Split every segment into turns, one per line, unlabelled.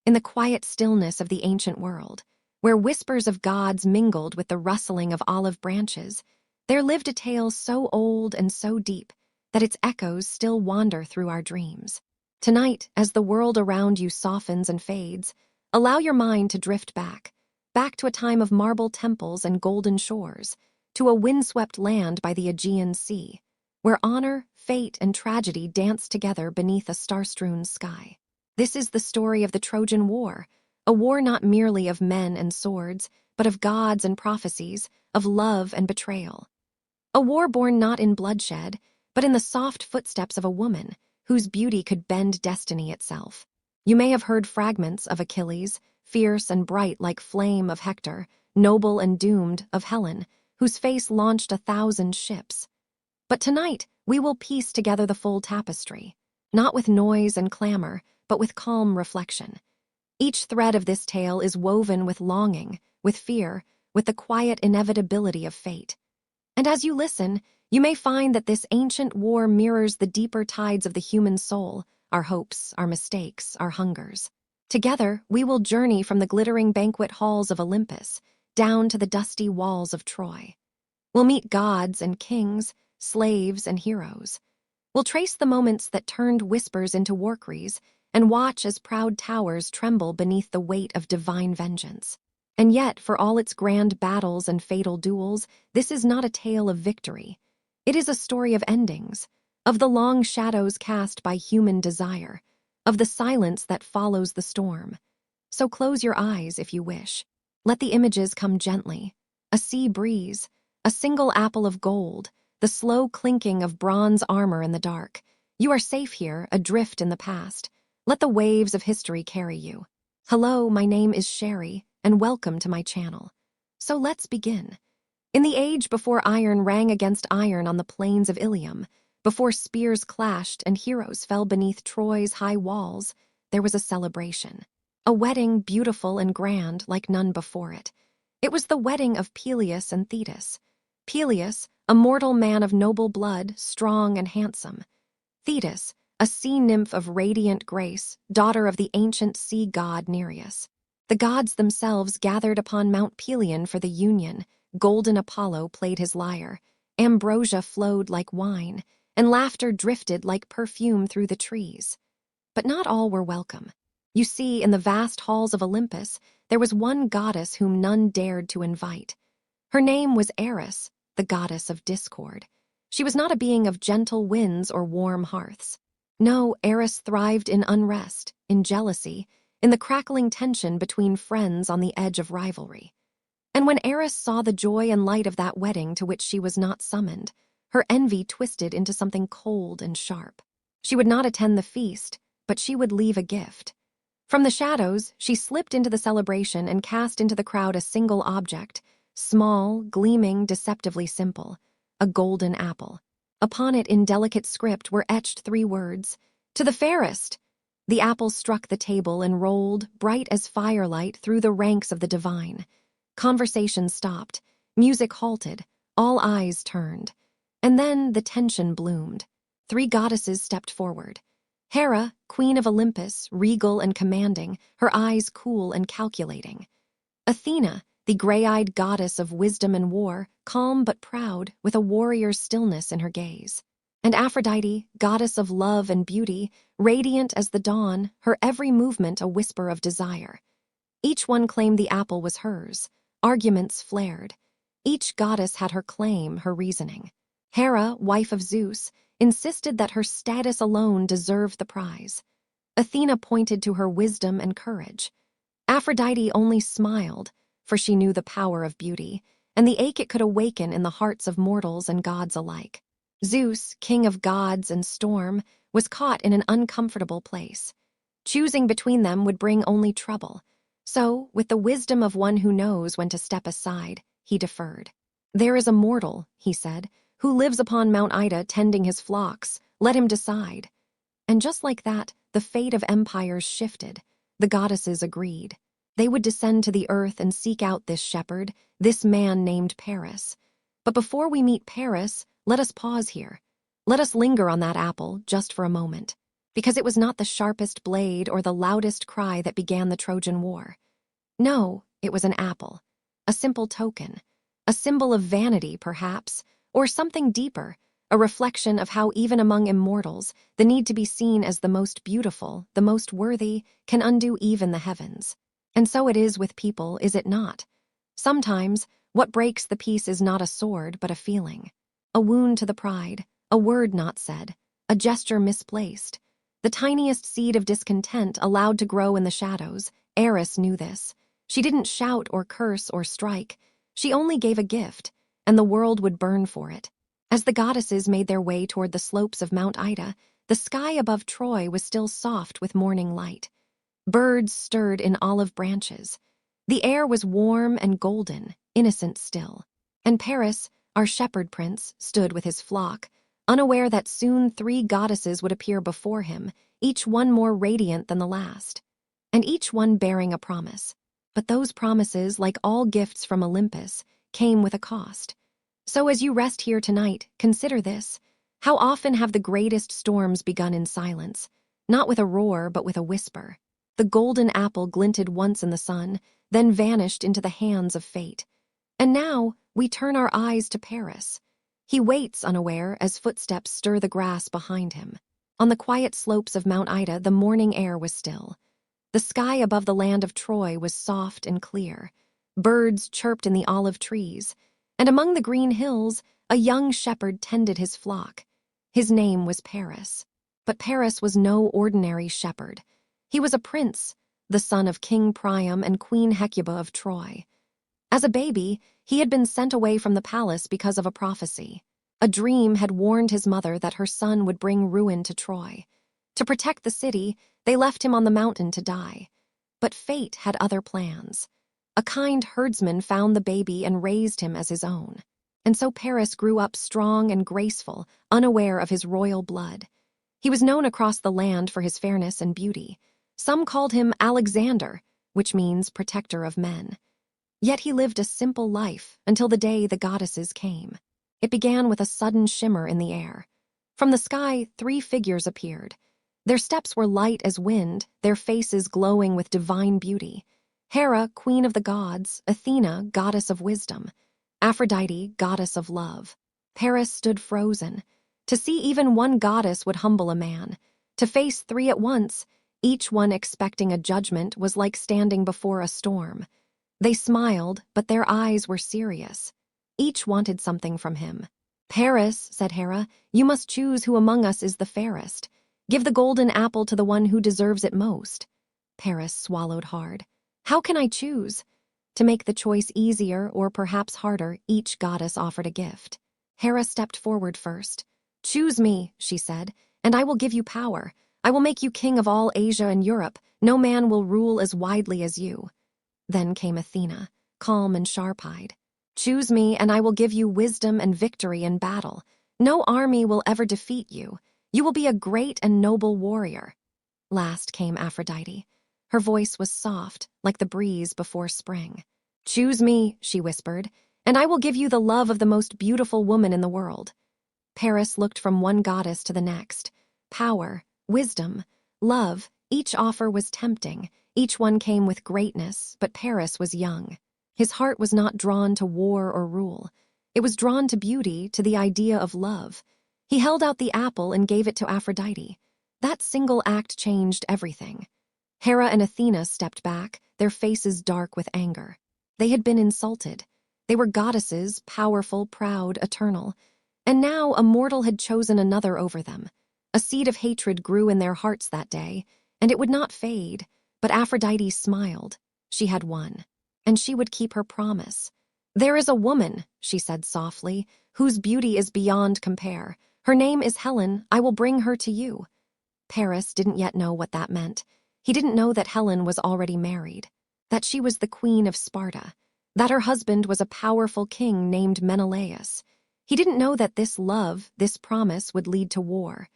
in the quiet stillness of the ancient world, where whispers of gods mingled with the rustling of olive branches, there lived a tale so old and so deep that its echoes still wander through our dreams. Tonight, as the world around you softens and fades, allow your mind to drift back to a time of marble temples and golden shores, to a windswept land by the Aegean Sea, where honor, fate, and tragedy dance together beneath a star-strewn sky. This is the story of the Trojan War, a war not merely of men and swords, but of gods and prophecies, of love and betrayal. A war born not in bloodshed, but in the soft footsteps of a woman whose beauty could bend destiny itself. You may have heard fragments of Achilles, fierce and bright like flame of Hector, noble and doomed of Helen, whose face launched 1,000 ships. But tonight, we will piece together the full tapestry, not with noise and clamor, but with calm reflection. Each thread of this tale is woven with longing, with fear, with the quiet inevitability of fate. And as you listen, you may find that this ancient war mirrors the deeper tides of the human soul, our hopes, our mistakes, our hungers. Together, we will journey from the glittering banquet halls of Olympus down to the dusty walls of Troy. We'll meet gods and kings, slaves and heroes. We'll trace the moments that turned whispers into warcries and watch as proud towers tremble beneath the weight of divine vengeance. And yet, for all its grand battles and fatal duels, this is not a tale of victory. It is a story of endings, of the long shadows cast by human desire, of the silence that follows the storm. So close your eyes if you wish. Let the images come gently. A sea breeze, a single apple of gold, the slow clinking of bronze armor in the dark. You are safe here, adrift in the past. Let the waves of history carry you. Hello, my name is Sherry, and welcome to my channel. So let's begin. In the age before iron rang against iron on the plains of Ilium, before spears clashed and heroes fell beneath Troy's high walls, there was a celebration. A wedding beautiful and grand like none before it. It was the wedding of Peleus and Thetis. Peleus, a mortal man of noble blood, strong and handsome. Thetis, a sea nymph of radiant grace, daughter of the ancient sea god Nereus. The gods themselves gathered upon Mount Pelion for the union. Golden Apollo played his lyre, ambrosia flowed like wine, and laughter drifted like perfume through the trees. But not all were welcome. You see, in the vast halls of Olympus, there was one goddess whom none dared to invite. Her name was Eris, the goddess of discord. She was not a being of gentle winds or warm hearths. No, Eris thrived in unrest, in jealousy, in the crackling tension between friends on the edge of rivalry. And when Eris saw the joy and light of that wedding to which she was not summoned, her envy twisted into something cold and sharp. She would not attend the feast, but she would leave a gift. From the shadows, she slipped into the celebration and cast into the crowd a single object, small, gleaming, deceptively simple, a golden apple. Upon it in delicate script were etched 3 words, "To the fairest!" The apple struck the table and rolled, bright as firelight, through the ranks of the divine. Conversation stopped, music halted, all eyes turned. And then the tension bloomed. 3 goddesses stepped forward. Hera, queen of Olympus, regal and commanding, her eyes cool and calculating. Athena, the gray-eyed goddess of wisdom and war, calm but proud, with a warrior's stillness in her gaze. And Aphrodite, goddess of love and beauty, radiant as the dawn, her every movement a whisper of desire. Each one claimed the apple was hers. Arguments flared. Each goddess had her claim, her reasoning. Hera, wife of Zeus, insisted that her status alone deserved the prize. Athena pointed to her wisdom and courage. Aphrodite only smiled, for she knew the power of beauty, and the ache it could awaken in the hearts of mortals and gods alike. Zeus, king of gods and storm, was caught in an uncomfortable place. Choosing between them would bring only trouble. So, with the wisdom of one who knows when to step aside, he deferred. "There is a mortal," he said, "who lives upon Mount Ida tending his flocks. Let him decide." And just like that, the fate of empires shifted. The goddesses agreed. They would descend to the earth and seek out this shepherd, this man named Paris. But before we meet Paris, let us pause here. Let us linger on that apple just for a moment. Because it was not the sharpest blade or the loudest cry that began the Trojan War. No, it was an apple, a simple token, a symbol of vanity, perhaps, or something deeper, a reflection of how even among immortals, the need to be seen as the most beautiful, the most worthy, can undo even the heavens. And so it is with people, is it not? Sometimes, what breaks the peace is not a sword, but a feeling. A wound to the pride, a word not said, a gesture misplaced. The tiniest seed of discontent allowed to grow in the shadows. Eris knew this. She didn't shout or curse or strike. She only gave a gift, and the world would burn for it. As the goddesses made their way toward the slopes of Mount Ida, the sky above Troy was still soft with morning light. Birds stirred in olive branches. The air was warm and golden, innocent still. And Paris, our shepherd prince, stood with his flock, unaware that soon 3 goddesses would appear before him, each one more radiant than the last, and each one bearing a promise. But those promises, like all gifts from Olympus, came with a cost. So as you rest here tonight, consider this. How often have the greatest storms begun in silence, not with a roar but with a whisper? The golden apple glinted once in the sun, then vanished into the hands of fate. And now we turn our eyes to Paris. He waits unaware as footsteps stir the grass behind him. On the quiet slopes of Mount Ida, the morning air was still. The sky above the land of Troy was soft and clear. Birds chirped in the olive trees, and among the green hills, a young shepherd tended his flock. His name was Paris. But Paris was no ordinary shepherd. He was a prince, the son of King Priam and Queen Hecuba of Troy. As a baby, he had been sent away from the palace because of a prophecy. A dream had warned his mother that her son would bring ruin to Troy. To protect the city, they left him on the mountain to die. But fate had other plans. A kind herdsman found the baby and raised him as his own. And so Paris grew up strong and graceful, unaware of his royal blood. He was known across the land for his fairness and beauty. Some called him Alexander, which means protector of men. Yet he lived a simple life until the day the goddesses came. It began with a sudden shimmer in the air. From the sky, 3 figures appeared. Their steps were light as wind, their faces glowing with divine beauty. Hera, queen of the gods, Athena, goddess of wisdom, Aphrodite, goddess of love. Paris stood frozen. To see even one goddess would humble a man. To face 3 at once, each one expecting a judgment, was like standing before a storm. They smiled, but their eyes were serious. Each wanted something from him. "Paris," said Hera, "you must choose who among us is the fairest. Give the golden apple to the one who deserves it most." Paris swallowed hard. "How can I choose?" To make the choice easier, or perhaps harder, each goddess offered a gift. Hera stepped forward first. "Choose me," she said, "and I will give you power. I will make you king of all Asia and Europe. No man will rule as widely as you." Then came Athena, calm and sharp-eyed. "Choose me, and I will give you wisdom and victory in battle. No army will ever defeat you. You will be a great and noble warrior." Last came Aphrodite. Her voice was soft, like the breeze before spring. "Choose me," she whispered, "and I will give you the love of the most beautiful woman in the world." Paris looked from one goddess to the next. Power, wisdom, love, each offer was tempting. Each one came with greatness, but Paris was young. His heart was not drawn to war or rule. It was drawn to beauty, to the idea of love. He held out the apple and gave it to Aphrodite. That single act changed everything. Hera and Athena stepped back, their faces dark with anger. They had been insulted. They were goddesses, powerful, proud, eternal. And now a mortal had chosen another over them. A seed of hatred grew in their hearts that day, and it would not fade. But Aphrodite smiled. She had won, and she would keep her promise. "There is a woman," she said softly, "whose beauty is beyond compare. Her name is Helen. I will bring her to you." Paris didn't yet know what that meant. He didn't know that Helen was already married, that she was the queen of Sparta, that her husband was a powerful king named Menelaus. He didn't know that this love, this promise, would lead to war.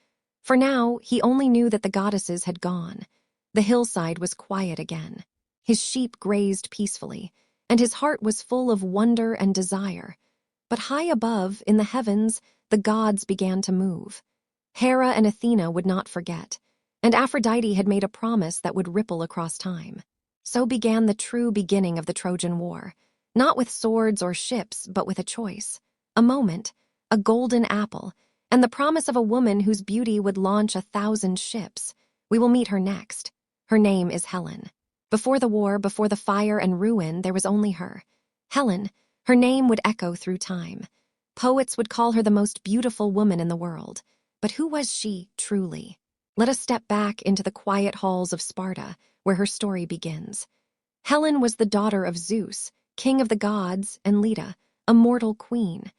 For now, he only knew that the goddesses had gone. The hillside was quiet again. His sheep grazed peacefully, and his heart was full of wonder and desire. But high above, in the heavens, the gods began to move. Hera and Athena would not forget. and Aphrodite had made a promise that would ripple across time. So began the true beginning of the Trojan War, not with swords or ships, but with a choice, a moment, a golden apple, and the promise of a woman whose beauty would launch 1,000 ships. We will meet her next. Her name is Helen. Before the war, before the fire and ruin, there was only her. Helen, her name would echo through time. Poets would call her the most beautiful woman in the world. But who was she, truly? Let us step back into the quiet halls of Sparta, where her story begins. Helen was the daughter of Zeus, king of the gods, and Leda, a mortal queen.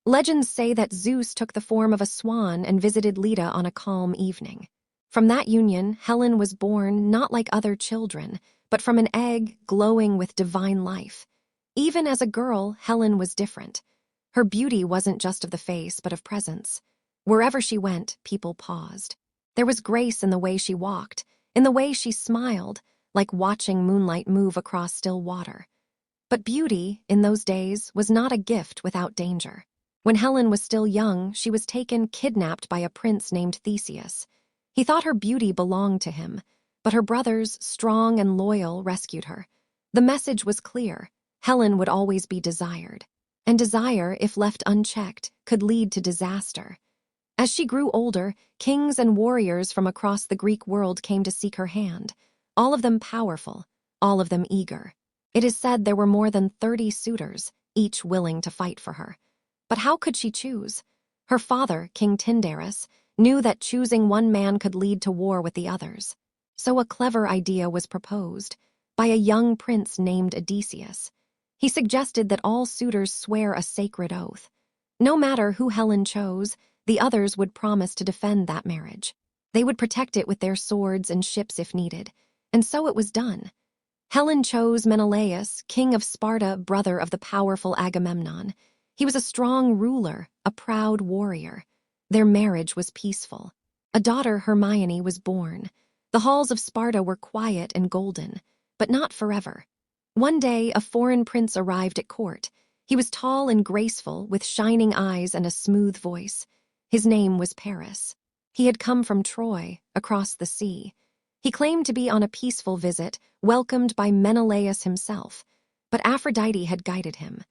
Legends say that Zeus took the form of a swan and visited Leda on a calm evening. From that union, Helen was born not like other children, but from an egg glowing with divine life. Even as a girl, Helen was different. Her beauty wasn't just of the face, but of presence. Wherever she went, people paused. There was grace in the way she walked, in the way she smiled, like watching moonlight move across still water. But beauty, in those days, was not a gift without danger. When Helen was still young, she was kidnapped by a prince named Theseus. He thought her beauty belonged to him, but her brothers, strong and loyal, rescued her. The message was clear: Helen would always be desired. And desire, if left unchecked, could lead to disaster. As she grew older, kings and warriors from across the Greek world came to seek her hand, all of them powerful, all of them eager. It is said there were more than 30 suitors, each willing to fight for her. But how could she choose? Her father, King Tyndareus, knew that choosing one man could lead to war with the others. So a clever idea was proposed by a young prince named Odysseus. He suggested that all suitors swear a sacred oath. No matter who Helen chose, the others would promise to defend that marriage. They would protect it with their swords and ships if needed. And so it was done. Helen chose Menelaus, king of Sparta, brother of the powerful Agamemnon. He was a strong ruler, a proud warrior. Their marriage was peaceful. A daughter, Hermione, was born. The halls of Sparta were quiet and golden, but not forever. One day, a foreign prince arrived at court. He was tall and graceful, with shining eyes and a smooth voice. His name was Paris. He had come from Troy, across the sea. He claimed to be on a peaceful visit, welcomed by Menelaus himself. But Aphrodite had guided him.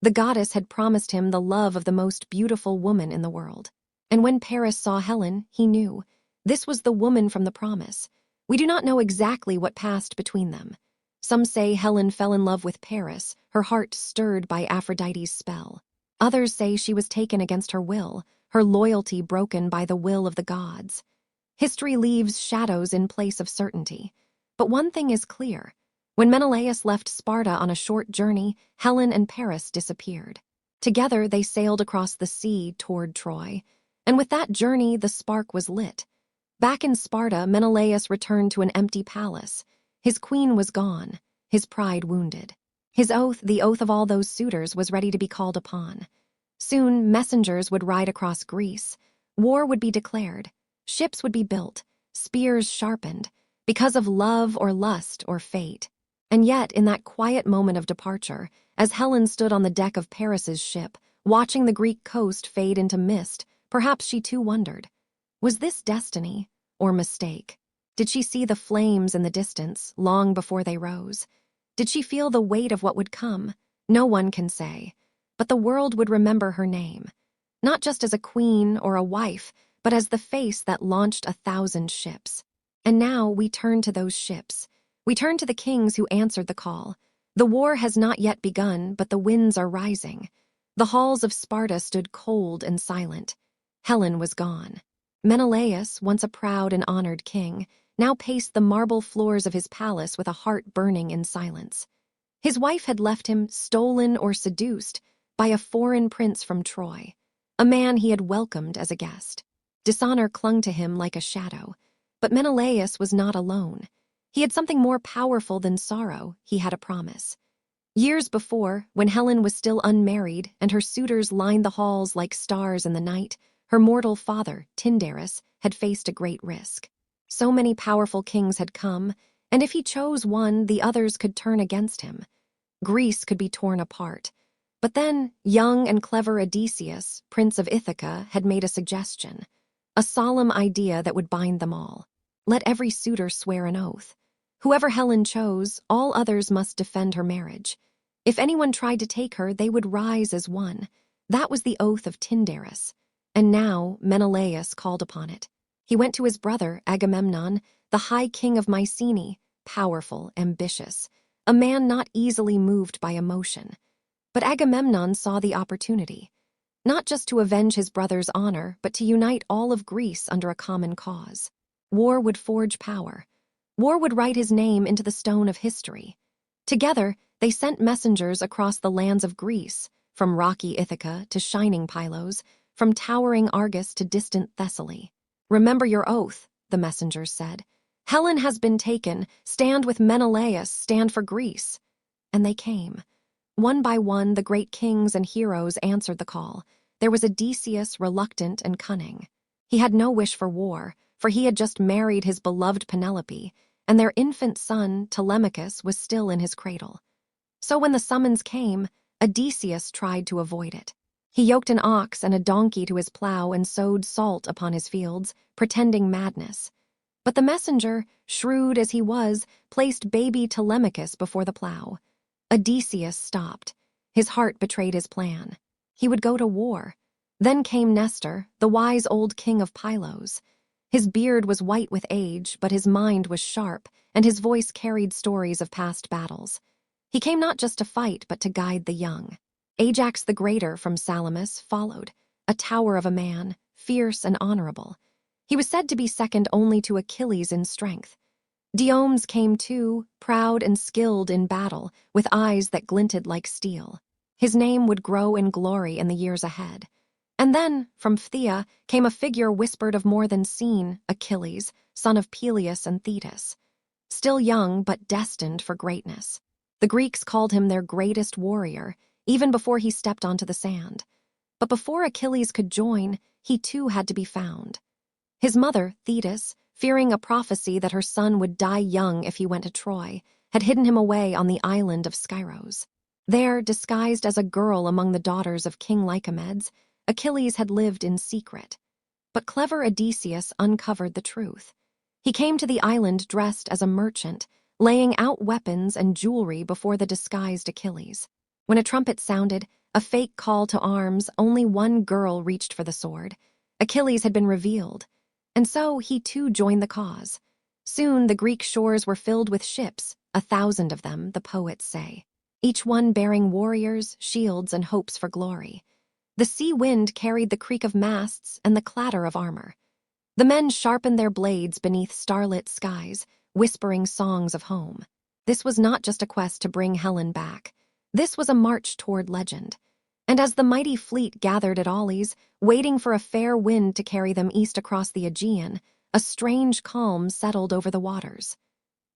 The goddess had promised him the love of the most beautiful woman in the world. And when Paris saw Helen, he knew. This was the woman from the promise. We do not know exactly what passed between them. Some say Helen fell in love with Paris, her heart stirred by Aphrodite's spell. Others say she was taken against her will, her loyalty broken by the will of the gods. History leaves shadows in place of certainty. But one thing is clear. When Menelaus left Sparta on a short journey, Helen and Paris disappeared. Together they sailed across the sea toward Troy. And with that journey, the spark was lit. Back in Sparta, Menelaus returned to an empty palace. His queen was gone, his pride wounded. His oath, the oath of all those suitors, was ready to be called upon. Soon, messengers would ride across Greece. War would be declared. Ships would be built, spears sharpened, because of love or lust or fate. And yet, in that quiet moment of departure, as Helen stood on the deck of Paris's ship, watching the Greek coast fade into mist, perhaps she too wondered, was this destiny or mistake? Did she see the flames in the distance long before they rose? Did she feel the weight of what would come? No one can say. But the world would remember her name, not just as a queen or a wife, but as the face that launched 1,000 ships. And now we turn to those ships. We turn to the kings who answered the call. The war has not yet begun, but the winds are rising. The halls of Sparta stood cold and silent. Helen was gone. Menelaus, once a proud and honored king, now paced the marble floors of his palace with a heart burning in silence. His wife had left him, stolen or seduced, by a foreign prince from Troy, a man he had welcomed as a guest. Dishonor clung to him like a shadow. But Menelaus was not alone. He had something more powerful than sorrow. He had a promise. Years before, when Helen was still unmarried and her suitors lined the halls like stars in the night, her mortal father, Tyndareus, had faced a great risk. So many powerful kings had come, and if he chose one, the others could turn against him. Greece could be torn apart. But then, young and clever Odysseus, Prince of Ithaca, had made a suggestion, a solemn idea that would bind them all. Let every suitor swear an oath. Whoever Helen chose, all others must defend her marriage. If anyone tried to take her, they would rise as one. That was the oath of Tyndaris. And now Menelaus called upon it. He went to his brother, Agamemnon, the high king of Mycenae, powerful, ambitious, a man not easily moved by emotion. But Agamemnon saw the opportunity, not just to avenge his brother's honor, but to unite all of Greece under a common cause. War would forge power. War would write his name into the stone of history. Together, they sent messengers across the lands of Greece, from rocky Ithaca to shining Pylos, from towering Argos to distant Thessaly. "Remember your oath," the messengers said. "Helen has been taken. Stand with Menelaus, stand for Greece." And they came. One by one, the great kings and heroes answered the call. There was Odysseus, reluctant and cunning. He had no wish for war, for he had just married his beloved Penelope, and their infant son, Telemachus, was still in his cradle. So when the summons came, Odysseus tried to avoid it. He yoked an ox and a donkey to his plow and sowed salt upon his fields, pretending madness. But the messenger, shrewd as he was, placed baby Telemachus before the plow. Odysseus stopped. His heart betrayed his plan. He would go to war. Then came Nestor, the wise old king of Pylos. His beard was white with age, but his mind was sharp, and his voice carried stories of past battles. He came not just to fight, but to guide the young. Ajax the Greater from Salamis followed, a tower of a man, fierce and honorable. He was said to be second only to Achilles in strength. Diomedes came too, proud and skilled in battle, with eyes that glinted like steel. His name would grow in glory in the years ahead. And then, from Phthia, came a figure whispered of more than seen, Achilles, son of Peleus and Thetis. Still young, but destined for greatness. The Greeks called him their greatest warrior, even before he stepped onto the sand. But before Achilles could join, he too had to be found. His mother, Thetis, fearing a prophecy that her son would die young if he went to Troy, had hidden him away on the island of Skyros. There, disguised as a girl among the daughters of King Lycomedes, Achilles had lived in secret. But clever Odysseus uncovered the truth. He came to the island dressed as a merchant, laying out weapons and jewelry before the disguised Achilles. When a trumpet sounded, a fake call to arms, only one girl reached for the sword. Achilles had been revealed, and so he too joined the cause. Soon the Greek shores were filled with ships, 1,000 of them, the poets say, each one bearing warriors, shields, and hopes for glory. The sea wind carried the creak of masts and the clatter of armor. The men sharpened their blades beneath starlit skies, whispering songs of home. This was not just a quest to bring Helen back. This was a march toward legend. And as the mighty fleet gathered at Aulis, waiting for a fair wind to carry them east across the Aegean, a strange calm settled over the waters.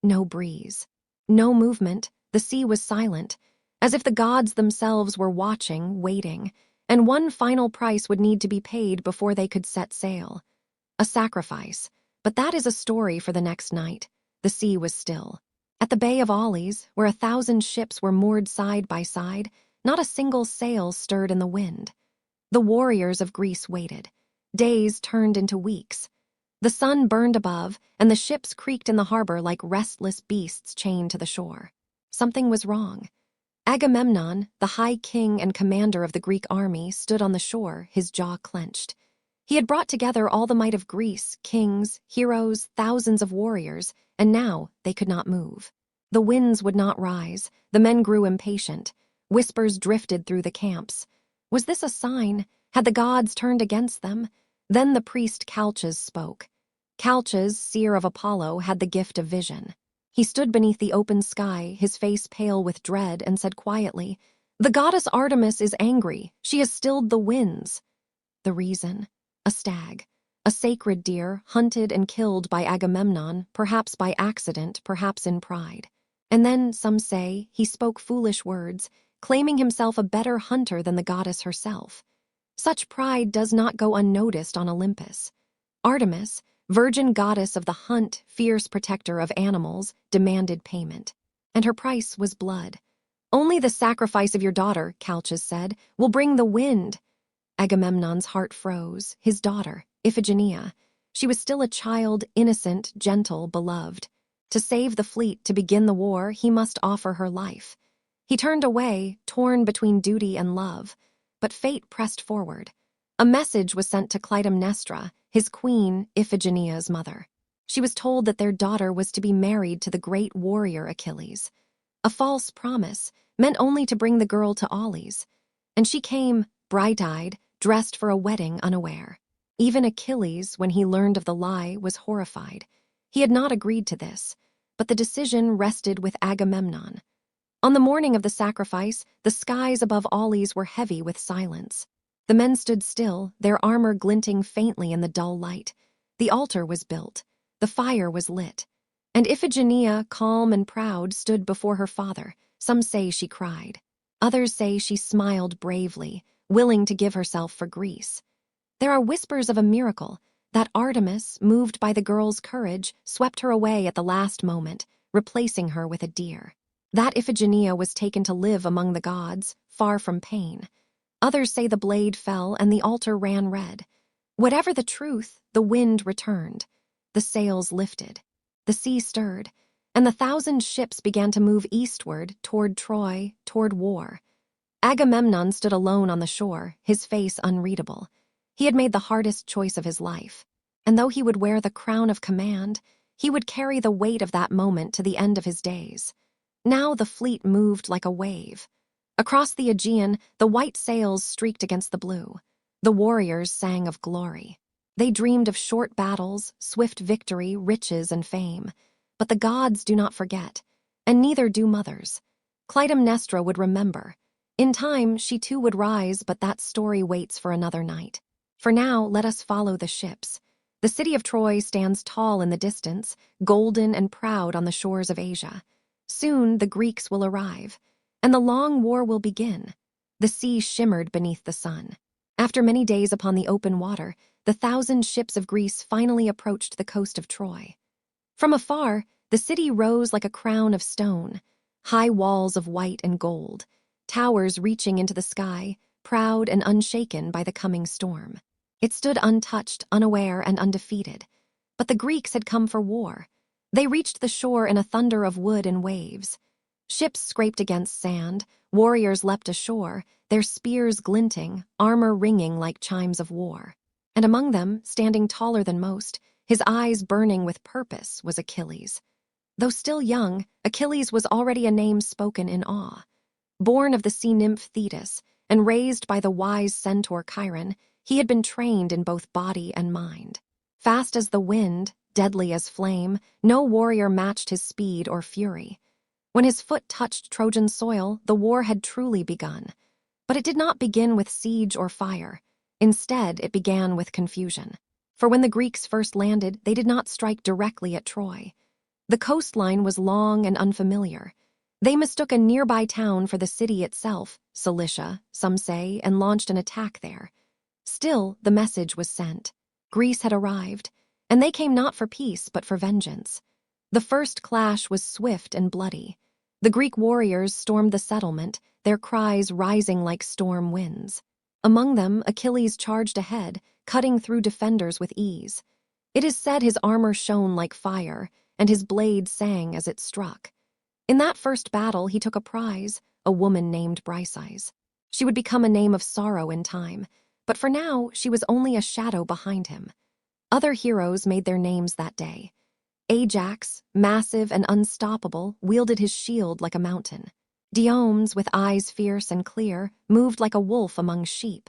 No breeze. No movement. The sea was silent, as if the gods themselves were watching, waiting, and one final price would need to be paid before they could set sail. A sacrifice, but that is a story for the next night. The sea was still. At the Bay of Aulis, where 1,000 ships were moored side by side, not a single sail stirred in the wind. The warriors of Greece waited. Days turned into weeks. The sun burned above, and the ships creaked in the harbor like restless beasts chained to the shore. Something was wrong. Agamemnon, the high king and commander of the Greek army, stood on the shore, his jaw clenched. He had brought together all the might of Greece, kings, heroes, thousands of warriors, and now they could not move. The winds would not rise. The men grew impatient. Whispers drifted through the camps. Was this a sign? Had the gods turned against them? Then the priest Calchas spoke. Calchas, seer of Apollo, had the gift of vision. He stood beneath the open sky, his face pale with dread, and said quietly, "The goddess Artemis is angry. She has stilled the winds." The reason? A stag. A sacred deer, hunted and killed by Agamemnon, perhaps by accident, perhaps in pride. And then, some say, he spoke foolish words, claiming himself a better hunter than the goddess herself. Such pride does not go unnoticed on Olympus. Artemis, virgin goddess of the hunt, fierce protector of animals, demanded payment. And her price was blood. "Only the sacrifice of your daughter," Calchas said, "will bring the wind." Agamemnon's heart froze. His daughter, Iphigenia. She was still a child, innocent, gentle, beloved. To save the fleet, to begin the war, he must offer her life. He turned away, torn between duty and love. But fate pressed forward. A message was sent to Clytemnestra, his queen, Iphigenia's mother. She was told that their daughter was to be married to the great warrior Achilles. A false promise, meant only to bring the girl to Ollie's. And she came, bright-eyed, dressed for a wedding unaware. Even Achilles, when he learned of the lie, was horrified. He had not agreed to this, but the decision rested with Agamemnon. On the morning of the sacrifice, the skies above Ollie's were heavy with silence. The men stood still, their armor glinting faintly in the dull light. The altar was built. The fire was lit. And Iphigenia, calm and proud, stood before her father. Some say she cried. Others say she smiled bravely, willing to give herself for Greece. There are whispers of a miracle, that Artemis, moved by the girl's courage, swept her away at the last moment, replacing her with a deer. That Iphigenia was taken to live among the gods, far from pain. Others say the blade fell and the altar ran red. Whatever the truth, the wind returned. The sails lifted. The sea stirred, and the 1,000 ships began to move eastward, toward Troy, toward war. Agamemnon stood alone on the shore, his face unreadable. He had made the hardest choice of his life, and though he would wear the crown of command, he would carry the weight of that moment to the end of his days. Now the fleet moved like a wave. Across the Aegean, the white sails streaked against the blue. The warriors sang of glory. They dreamed of short battles, swift victory, riches, and fame. But the gods do not forget, and neither do mothers. Clytemnestra would remember. In time, she too would rise, but that story waits for another night. For now, let us follow the ships. The city of Troy stands tall in the distance, golden and proud on the shores of Asia. Soon the Greeks will arrive, and the long war will begin. The sea shimmered beneath the sun. After many days upon the open water, the 1,000 ships of Greece finally approached the coast of Troy. From afar, the city rose like a crown of stone, high walls of white and gold, towers reaching into the sky, proud and unshaken by the coming storm. It stood untouched, unaware, and undefeated. But the Greeks had come for war. They reached the shore in a thunder of wood and waves. Ships scraped against sand, warriors leapt ashore, their spears glinting, armor ringing like chimes of war. And among them, standing taller than most, his eyes burning with purpose, was Achilles. Though still young, Achilles was already a name spoken in awe. Born of the sea nymph Thetis, and raised by the wise centaur Chiron, he had been trained in both body and mind. Fast as the wind, deadly as flame, no warrior matched his speed or fury. When his foot touched Trojan soil, the war had truly begun. But it did not begin with siege or fire. Instead, it began with confusion. For when the Greeks first landed, they did not strike directly at Troy. The coastline was long and unfamiliar. They mistook a nearby town for the city itself, Cilicia, some say, and launched an attack there. Still, the message was sent. Greece had arrived, and they came not for peace but for vengeance. The first clash was swift and bloody. The Greek warriors stormed the settlement, their cries rising like storm winds. Among them, Achilles charged ahead, cutting through defenders with ease. It is said his armor shone like fire, and his blade sang as it struck. In that first battle, he took a prize, a woman named Briseis. She would become a name of sorrow in time, but for now, she was only a shadow behind him. Other heroes made their names that day. Ajax, massive and unstoppable, wielded his shield like a mountain. Diomedes, with eyes fierce and clear, moved like a wolf among sheep.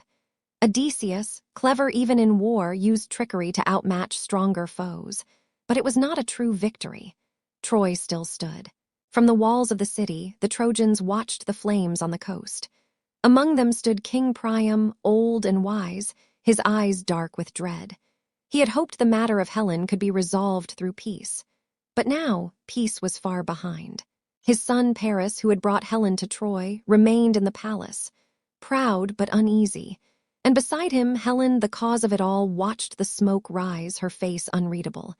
Odysseus, clever even in war, used trickery to outmatch stronger foes. But it was not a true victory. Troy still stood. From the walls of the city, the Trojans watched the flames on the coast. Among them stood King Priam, old and wise, his eyes dark with dread. He had hoped the matter of Helen could be resolved through peace. But now, peace was far behind. His son Paris, who had brought Helen to Troy, remained in the palace, proud but uneasy. And beside him, Helen, the cause of it all, watched the smoke rise, her face unreadable.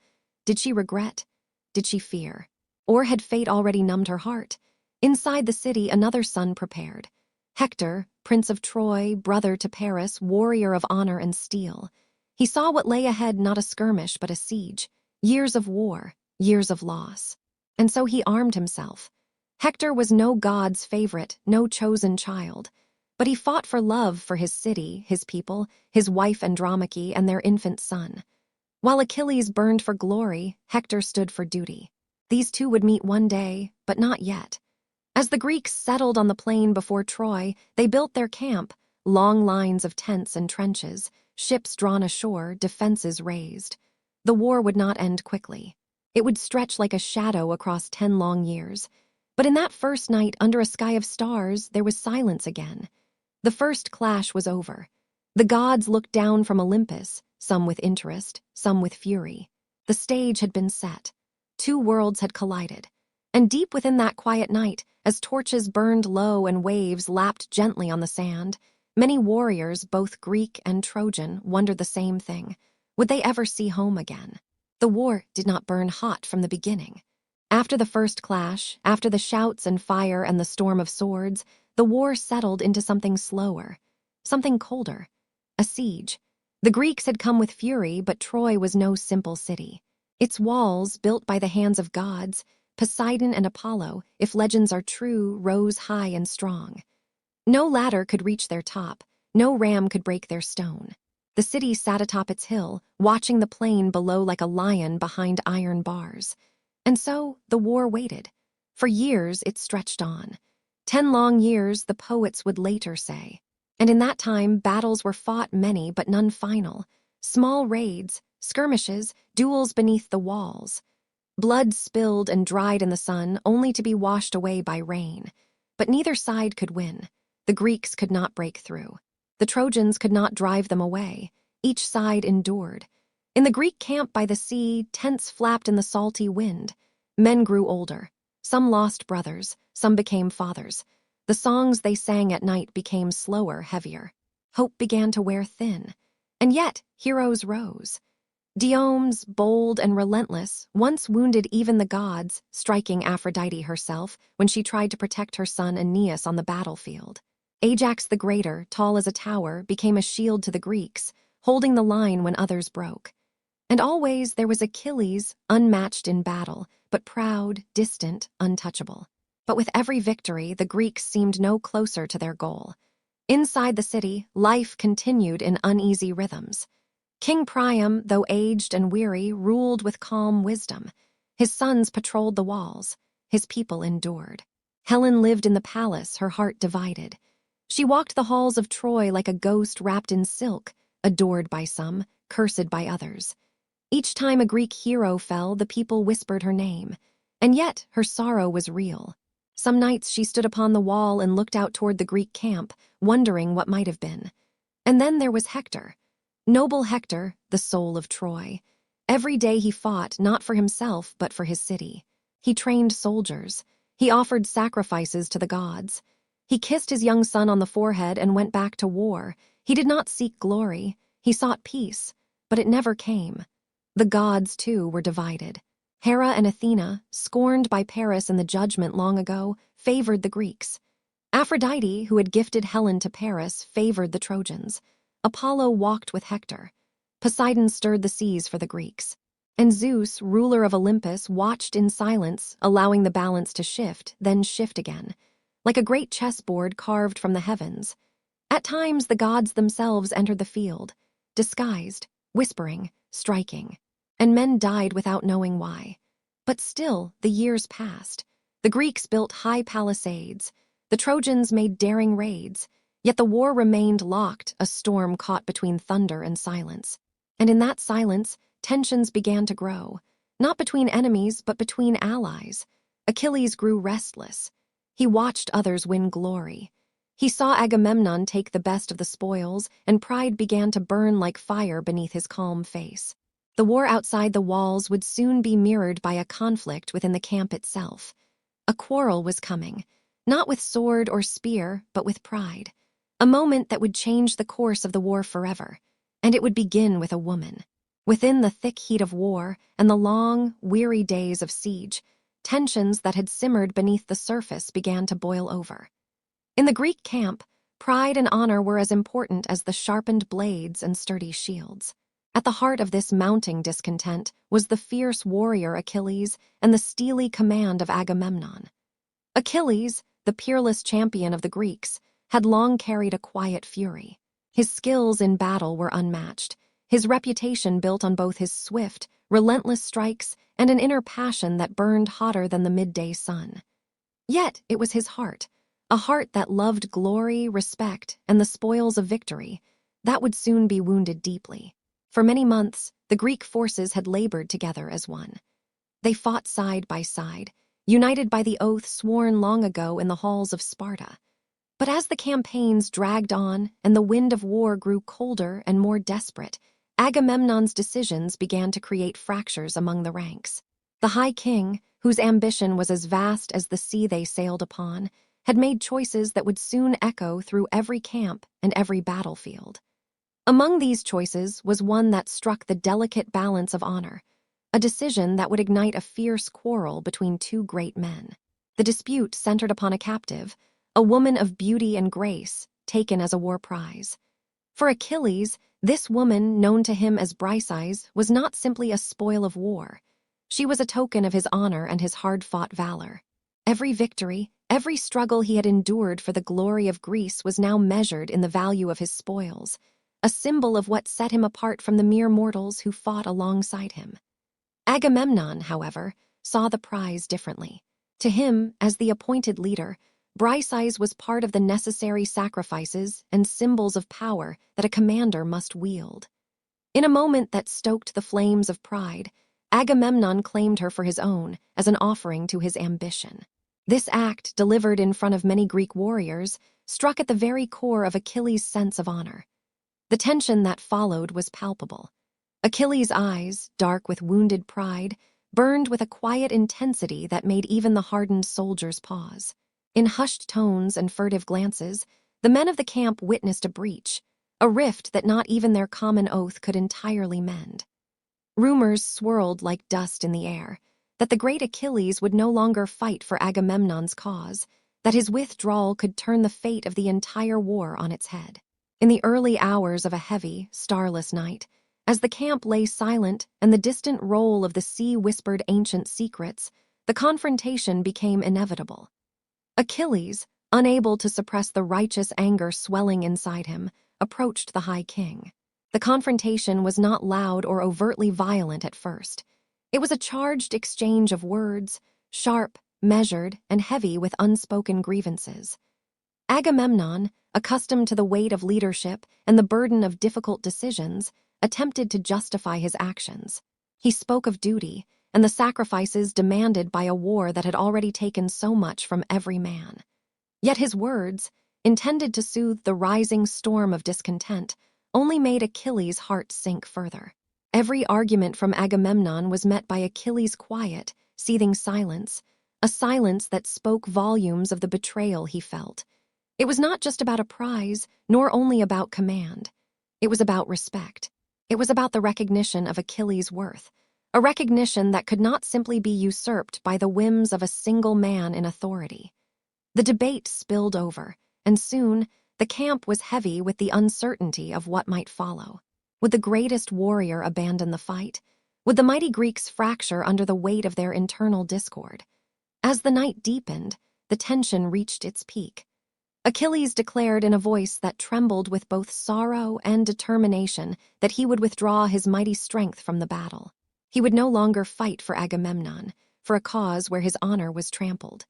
Did she regret? Did she fear? Or had fate already numbed her heart? Inside the city, another son prepared. Hector, prince of Troy, brother to Paris, warrior of honor and steel. He saw what lay ahead, not a skirmish, but a siege. Years of war, years of loss. And so he armed himself. Hector was no god's favorite, no chosen child. But he fought for love for his city, his people, his wife Andromache, and their infant son. While Achilles burned for glory, Hector stood for duty. These two would meet one day, but not yet. As the Greeks settled on the plain before Troy, they built their camp, long lines of tents and trenches, ships drawn ashore, defenses raised. The war would not end quickly. It would stretch like a shadow across 10 long years. But in that first night, under a sky of stars, there was silence again. The first clash was over. The gods looked down from Olympus, some with interest, some with fury. The stage had been set. Two worlds had collided. And deep within that quiet night, as torches burned low and waves lapped gently on the sand, many warriors, both Greek and Trojan, wondered the same thing. Would they ever see home again? The war did not burn hot from the beginning. After the first clash, after the shouts and fire and the storm of swords, the war settled into something slower, something colder. A siege. The Greeks had come with fury, but Troy was no simple city. Its walls, built by the hands of gods, Poseidon and Apollo, if legends are true, rose high and strong. No ladder could reach their top, no ram could break their stone. The city sat atop its hill, watching the plain below like a lion behind iron bars. And so the war waited. For years it stretched on. 10 long years, the poets would later say. And in that time, battles were fought, many, but none final. Small raids, skirmishes, duels beneath the walls. Blood spilled and dried in the sun, only to be washed away by rain. But neither side could win. The Greeks could not break through. The Trojans could not drive them away. Each side endured. In the Greek camp by the sea, tents flapped in the salty wind. Men grew older. Some lost brothers, some became fathers. The songs they sang at night became slower, heavier. Hope began to wear thin. And yet, heroes rose. Diomedes, bold and relentless, once wounded even the gods, striking Aphrodite herself when she tried to protect her son Aeneas on the battlefield. Ajax the Greater, tall as a tower, became a shield to the Greeks, holding the line when others broke. And always there was Achilles, unmatched in battle, but proud, distant, untouchable. But with every victory, the Greeks seemed no closer to their goal. Inside the city, life continued in uneasy rhythms. King Priam, though aged and weary, ruled with calm wisdom. His sons patrolled the walls. His people endured. Helen lived in the palace, her heart divided. She walked the halls of Troy like a ghost wrapped in silk, adored by some, cursed by others. Each time a Greek hero fell, the people whispered her name. And yet her sorrow was real. Some nights she stood upon the wall and looked out toward the Greek camp, wondering what might have been. And then there was Hector. Noble Hector, the soul of Troy. Every day he fought, not for himself, but for his city. He trained soldiers. He offered sacrifices to the gods. He kissed his young son on the forehead and went back to war. He did not seek glory. He sought peace, but it never came. The gods, too, were divided. Hera and Athena, scorned by Paris in the judgment long ago, favored the Greeks. Aphrodite, who had gifted Helen to Paris, favored the Trojans. Apollo walked with Hector. Poseidon stirred the seas for the Greeks. And Zeus, ruler of Olympus, watched in silence, allowing the balance to shift, then shift again, like a great chessboard carved from the heavens. At times, the gods themselves entered the field, disguised, whispering, striking. And men died without knowing why. But still, the years passed. The Greeks built high palisades. The Trojans made daring raids. Yet the war remained locked, a storm caught between thunder and silence. And in that silence, tensions began to grow. Not between enemies, but between allies. Achilles grew restless. He watched others win glory. He saw Agamemnon take the best of the spoils, and pride began to burn like fire beneath his calm face. The war outside the walls would soon be mirrored by a conflict within the camp itself. A quarrel was coming, not with sword or spear, but with pride. A moment that would change the course of the war forever, and it would begin with a woman. Within the thick heat of war and the long, weary days of siege, tensions that had simmered beneath the surface began to boil over. In the Greek camp, pride and honor were as important as the sharpened blades and sturdy shields. At the heart of this mounting discontent was the fierce warrior Achilles and the steely command of Agamemnon. Achilles, the peerless champion of the Greeks, had long carried a quiet fury. His skills in battle were unmatched, his reputation built on both his swift, relentless strikes and an inner passion that burned hotter than the midday sun. Yet it was his heart, a heart that loved glory, respect, and the spoils of victory, that would soon be wounded deeply. For many months, the Greek forces had labored together as one. They fought side by side, united by the oath sworn long ago in the halls of Sparta. But as the campaigns dragged on and the wind of war grew colder and more desperate, Agamemnon's decisions began to create fractures among the ranks. The High King, whose ambition was as vast as the sea they sailed upon, had made choices that would soon echo through every camp and every battlefield. Among these choices was one that struck the delicate balance of honor, a decision that would ignite a fierce quarrel between two great men. The dispute centered upon a captive, a woman of beauty and grace, taken as a war prize. For Achilles, this woman, known to him as Briseis, was not simply a spoil of war. She was a token of his honor and his hard-fought valor. Every victory, every struggle he had endured for the glory of Greece was now measured in the value of his spoils, a symbol of what set him apart from the mere mortals who fought alongside him. Agamemnon, however, saw the prize differently. To him, as the appointed leader, Briseis was part of the necessary sacrifices and symbols of power that a commander must wield. In a moment that stoked the flames of pride, Agamemnon claimed her for his own as an offering to his ambition. This act, delivered in front of many Greek warriors, struck at the very core of Achilles' sense of honor. The tension that followed was palpable. Achilles' eyes, dark with wounded pride, burned with a quiet intensity that made even the hardened soldiers pause. In hushed tones and furtive glances, the men of the camp witnessed a breach, a rift that not even their common oath could entirely mend. Rumors swirled like dust in the air, that the great Achilles would no longer fight for Agamemnon's cause, that his withdrawal could turn the fate of the entire war on its head. In the early hours of a heavy, starless night, as the camp lay silent and the distant roll of the sea whispered ancient secrets, the confrontation became inevitable. Achilles, unable to suppress the righteous anger swelling inside him, approached the High King. The confrontation was not loud or overtly violent at first. It was a charged exchange of words, sharp, measured, and heavy with unspoken grievances. Agamemnon, accustomed to the weight of leadership and the burden of difficult decisions, attempted to justify his actions. He spoke of duty and the sacrifices demanded by a war that had already taken so much from every man. Yet his words, intended to soothe the rising storm of discontent, only made Achilles' heart sink further. Every argument from Agamemnon was met by Achilles' quiet, seething silence, a silence that spoke volumes of the betrayal he felt. It was not just about a prize, nor only about command. It was about respect. It was about the recognition of Achilles' worth, a recognition that could not simply be usurped by the whims of a single man in authority. The debate spilled over, and soon the camp was heavy with the uncertainty of what might follow. Would the greatest warrior abandon the fight? Would the mighty Greeks fracture under the weight of their internal discord? As the night deepened, the tension reached its peak. Achilles declared in a voice that trembled with both sorrow and determination that he would withdraw his mighty strength from the battle. He would no longer fight for Agamemnon, for a cause where his honor was trampled.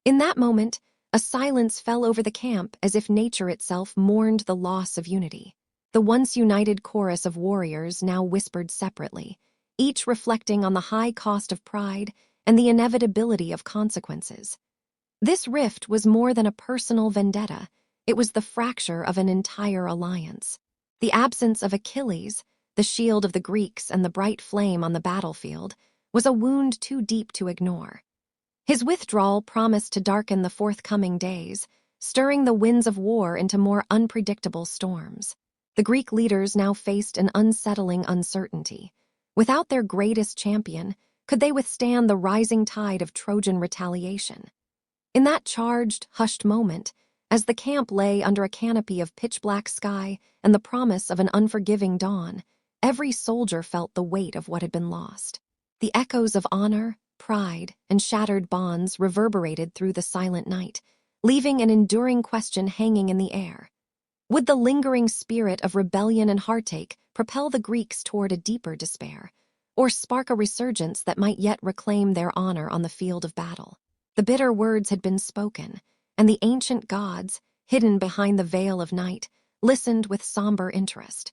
In that moment, a silence fell over the camp as if nature itself mourned the loss of unity. The once united chorus of warriors now whispered separately, each reflecting on the high cost of pride and the inevitability of consequences. This rift was more than a personal vendetta. It was the fracture of an entire alliance. The absence of Achilles, the shield of the Greeks and the bright flame on the battlefield, was a wound too deep to ignore. His withdrawal promised to darken the forthcoming days, stirring the winds of war into more unpredictable storms. The Greek leaders now faced an unsettling uncertainty. Without their greatest champion, could they withstand the rising tide of Trojan retaliation? In that charged, hushed moment, as the camp lay under a canopy of pitch-black sky and the promise of an unforgiving dawn, every soldier felt the weight of what had been lost. The echoes of honor, pride, and shattered bonds reverberated through the silent night, leaving an enduring question hanging in the air. Would the lingering spirit of rebellion and heartache propel the Greeks toward a deeper despair, or spark a resurgence that might yet reclaim their honor on the field of battle? The bitter words had been spoken, and the ancient gods, hidden behind the veil of night, listened with somber interest.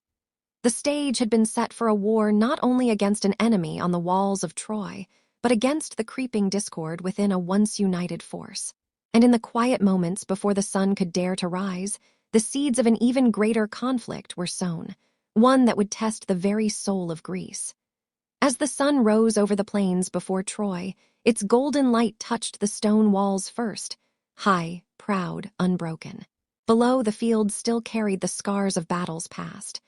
The stage had been set for a war not only against an enemy on the walls of Troy, but against the creeping discord within a once united force. And in the quiet moments before the sun could dare to rise, the seeds of an even greater conflict were sown, one that would test the very soul of Greece. As the sun rose over the plains before Troy, its golden light touched the stone walls first, high, proud, unbroken. Below, the fields still carried the scars of battles past.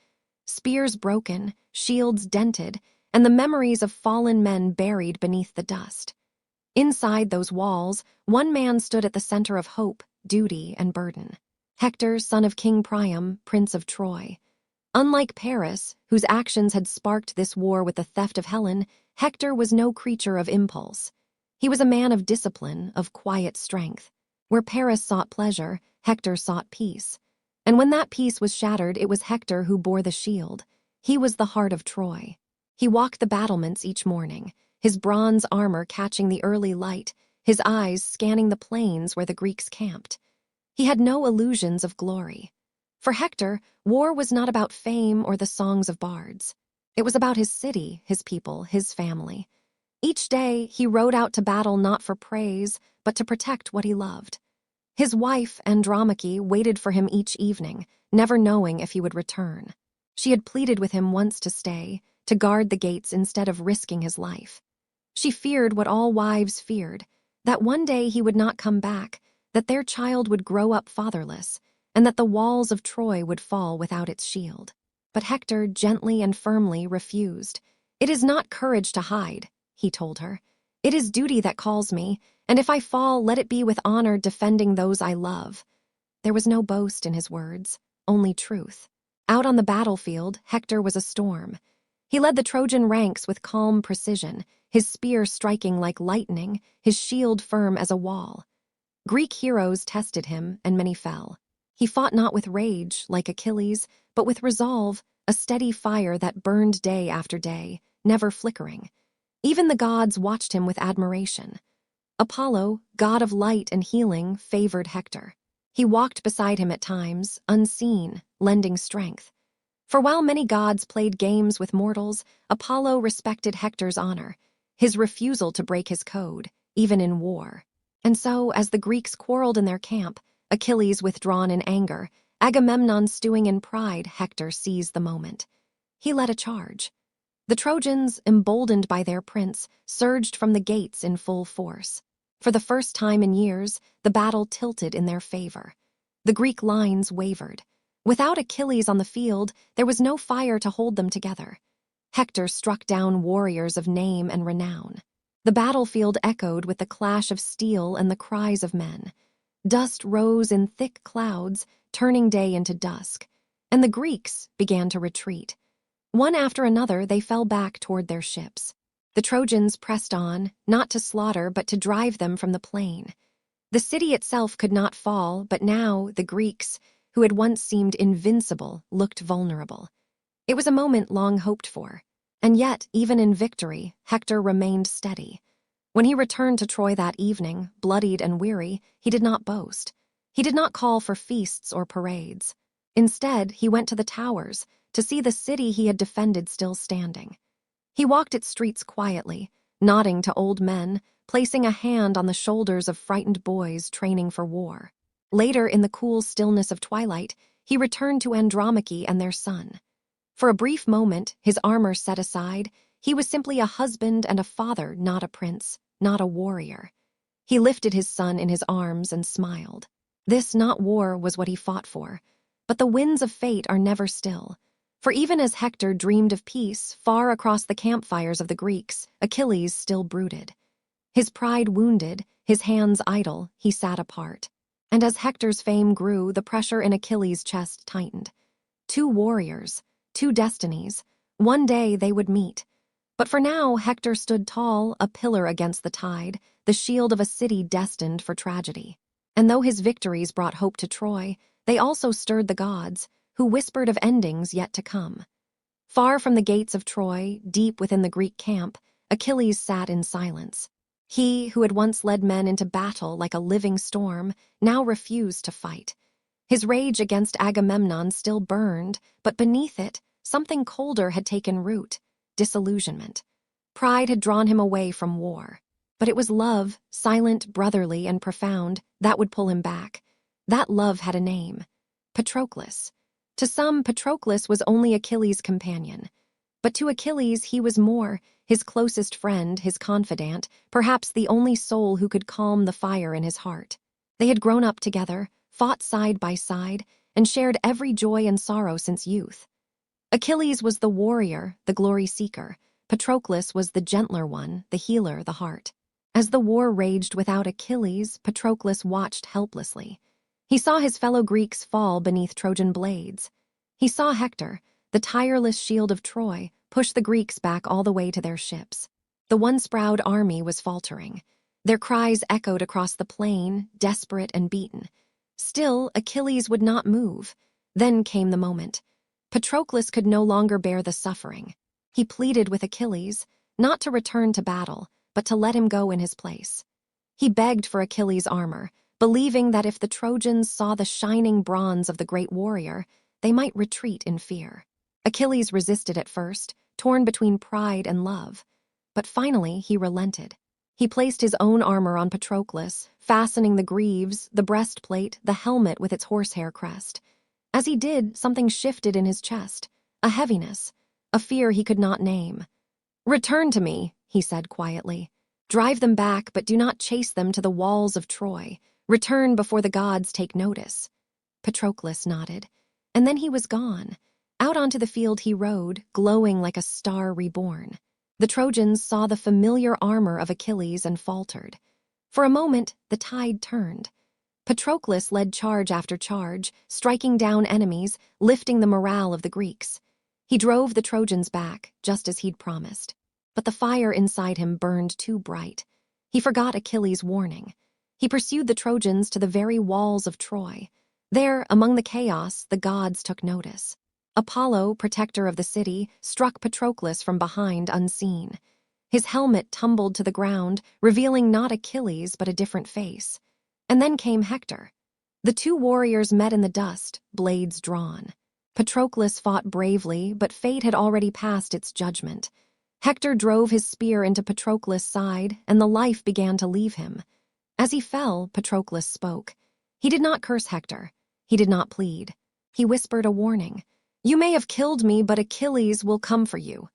Spears broken, shields dented, and the memories of fallen men buried beneath the dust. Inside those walls, one man stood at the center of hope, duty, and burden. Hector, son of King Priam, Prince of Troy. Unlike Paris, whose actions had sparked this war with the theft of Helen, Hector was no creature of impulse. He was a man of discipline, of quiet strength. Where Paris sought pleasure, Hector sought peace. And when that peace was shattered, it was Hector who bore the shield. He was the heart of Troy. He walked the battlements each morning, his bronze armor catching the early light, his eyes scanning the plains where the Greeks camped. He had no illusions of glory. For Hector, war was not about fame or the songs of bards. It was about his city, his people, his family. Each day, he rode out to battle not for praise, but to protect what he loved. His wife, Andromache, waited for him each evening, never knowing if he would return. She had pleaded with him once to stay, to guard the gates instead of risking his life. She feared what all wives feared, that one day he would not come back, that their child would grow up fatherless, and that the walls of Troy would fall without its shield. But Hector gently and firmly refused. "It is not courage to hide," he told her. "It is duty that calls me, and if I fall, let it be with honor defending those I love." There was no boast in his words, only truth. Out on the battlefield, Hector was a storm. He led the Trojan ranks with calm precision, his spear striking like lightning, his shield firm as a wall. Greek heroes tested him, and many fell. He fought not with rage, like Achilles, but with resolve, a steady fire that burned day after day, never flickering. Even the gods watched him with admiration. Apollo, god of light and healing, favored Hector. He walked beside him at times, unseen, lending strength. For while many gods played games with mortals, Apollo respected Hector's honor, his refusal to break his code, even in war. And so, as the Greeks quarreled in their camp, Achilles withdrawn in anger, Agamemnon stewing in pride, Hector seized the moment. He led a charge. The Trojans, emboldened by their prince, surged from the gates in full force. For the first time in years, the battle tilted in their favor. The Greek lines wavered. Without Achilles on the field, there was no fire to hold them together. Hector struck down warriors of name and renown. The battlefield echoed with the clash of steel and the cries of men. Dust rose in thick clouds, turning day into dusk, and the Greeks began to retreat. One after another, they fell back toward their ships. The Trojans pressed on, not to slaughter but to drive them from the plain. The city itself could not fall, but now the Greeks, who had once seemed invincible, looked vulnerable. It was a moment long hoped for, and yet, even in victory, Hector remained steady. When he returned to Troy that evening, bloodied and weary, he did not boast. He did not call for feasts or parades. Instead, he went to the towers to see the city he had defended still standing. He walked its streets quietly, nodding to old men, placing a hand on the shoulders of frightened boys training for war. Later, in the cool stillness of twilight, he returned to Andromache and their son. For a brief moment, his armor set aside, he was simply a husband and a father, not a prince, not a warrior. He lifted his son in his arms and smiled. This, not war, was what he fought for. But the winds of fate are never still. For even as Hector dreamed of peace, far across the campfires of the Greeks, Achilles still brooded. His pride wounded, his hands idle, he sat apart. And as Hector's fame grew, the pressure in Achilles' chest tightened. Two warriors, two destinies, One day they would meet. But for now, Hector stood tall, a pillar against the tide, the shield of a city destined for tragedy. And though his victories brought hope to Troy, they also stirred the gods, who whispered of endings yet to come. Far from the gates of Troy, deep within the Greek camp, Achilles sat in silence. He, who had once led men into battle like a living storm, now refused to fight. His rage against Agamemnon still burned, but beneath it, something colder had taken root: disillusionment. Pride had drawn him away from war. But it was love, silent, brotherly, and profound, that would pull him back. That love had a name: Patroclus. To some, Patroclus was only Achilles' companion. But to Achilles he was more, his closest friend, his confidant, perhaps the only soul who could calm the fire in his heart. They had grown up together, fought side by side, and shared every joy and sorrow since youth. Achilles was the warrior, the glory seeker. Patroclus was the gentler one, the healer, the heart. As the war raged without Achilles, Patroclus watched helplessly. He saw his fellow Greeks fall beneath Trojan blades. He saw Hector, the tireless shield of Troy, push the Greeks back all the way to their ships. The once-proud army was faltering. Their cries echoed across the plain, desperate and beaten. Still, Achilles would not move. Then came the moment. Patroclus could no longer bear the suffering. He pleaded with Achilles, not to return to battle, but to let him go in his place. He begged for Achilles' armor, believing that if the Trojans saw the shining bronze of the great warrior, they might retreat in fear. Achilles resisted at first, torn between pride and love. But finally he relented. He placed his own armor on Patroclus, fastening the greaves, the breastplate, the helmet with its horsehair crest. As he did, something shifted in his chest, a heaviness, a fear he could not name. "Return to me," he said quietly. "Drive them back, but do not chase them to the walls of Troy. Return before the gods take notice." Patroclus nodded, and then he was gone. Out onto the field he rode, glowing like a star reborn. The Trojans saw the familiar armor of Achilles and faltered. For a moment, the tide turned. Patroclus led charge after charge, striking down enemies, lifting the morale of the Greeks. He drove the Trojans back, just as he'd promised. But the fire inside him burned too bright. He forgot Achilles' warning. He pursued the Trojans to the very walls of Troy. There, among the chaos, the gods took notice. Apollo, protector of the city, struck Patroclus from behind unseen. His helmet tumbled to the ground, revealing not Achilles but a different face. And then came Hector. The two warriors met in the dust, blades drawn. Patroclus fought bravely, but fate had already passed its judgment. Hector drove his spear into Patroclus' side, and the life began to leave him. As he fell, Patroclus spoke. He did not curse Hector. He did not plead. He whispered a warning. "You may have killed me, but Achilles will come for you."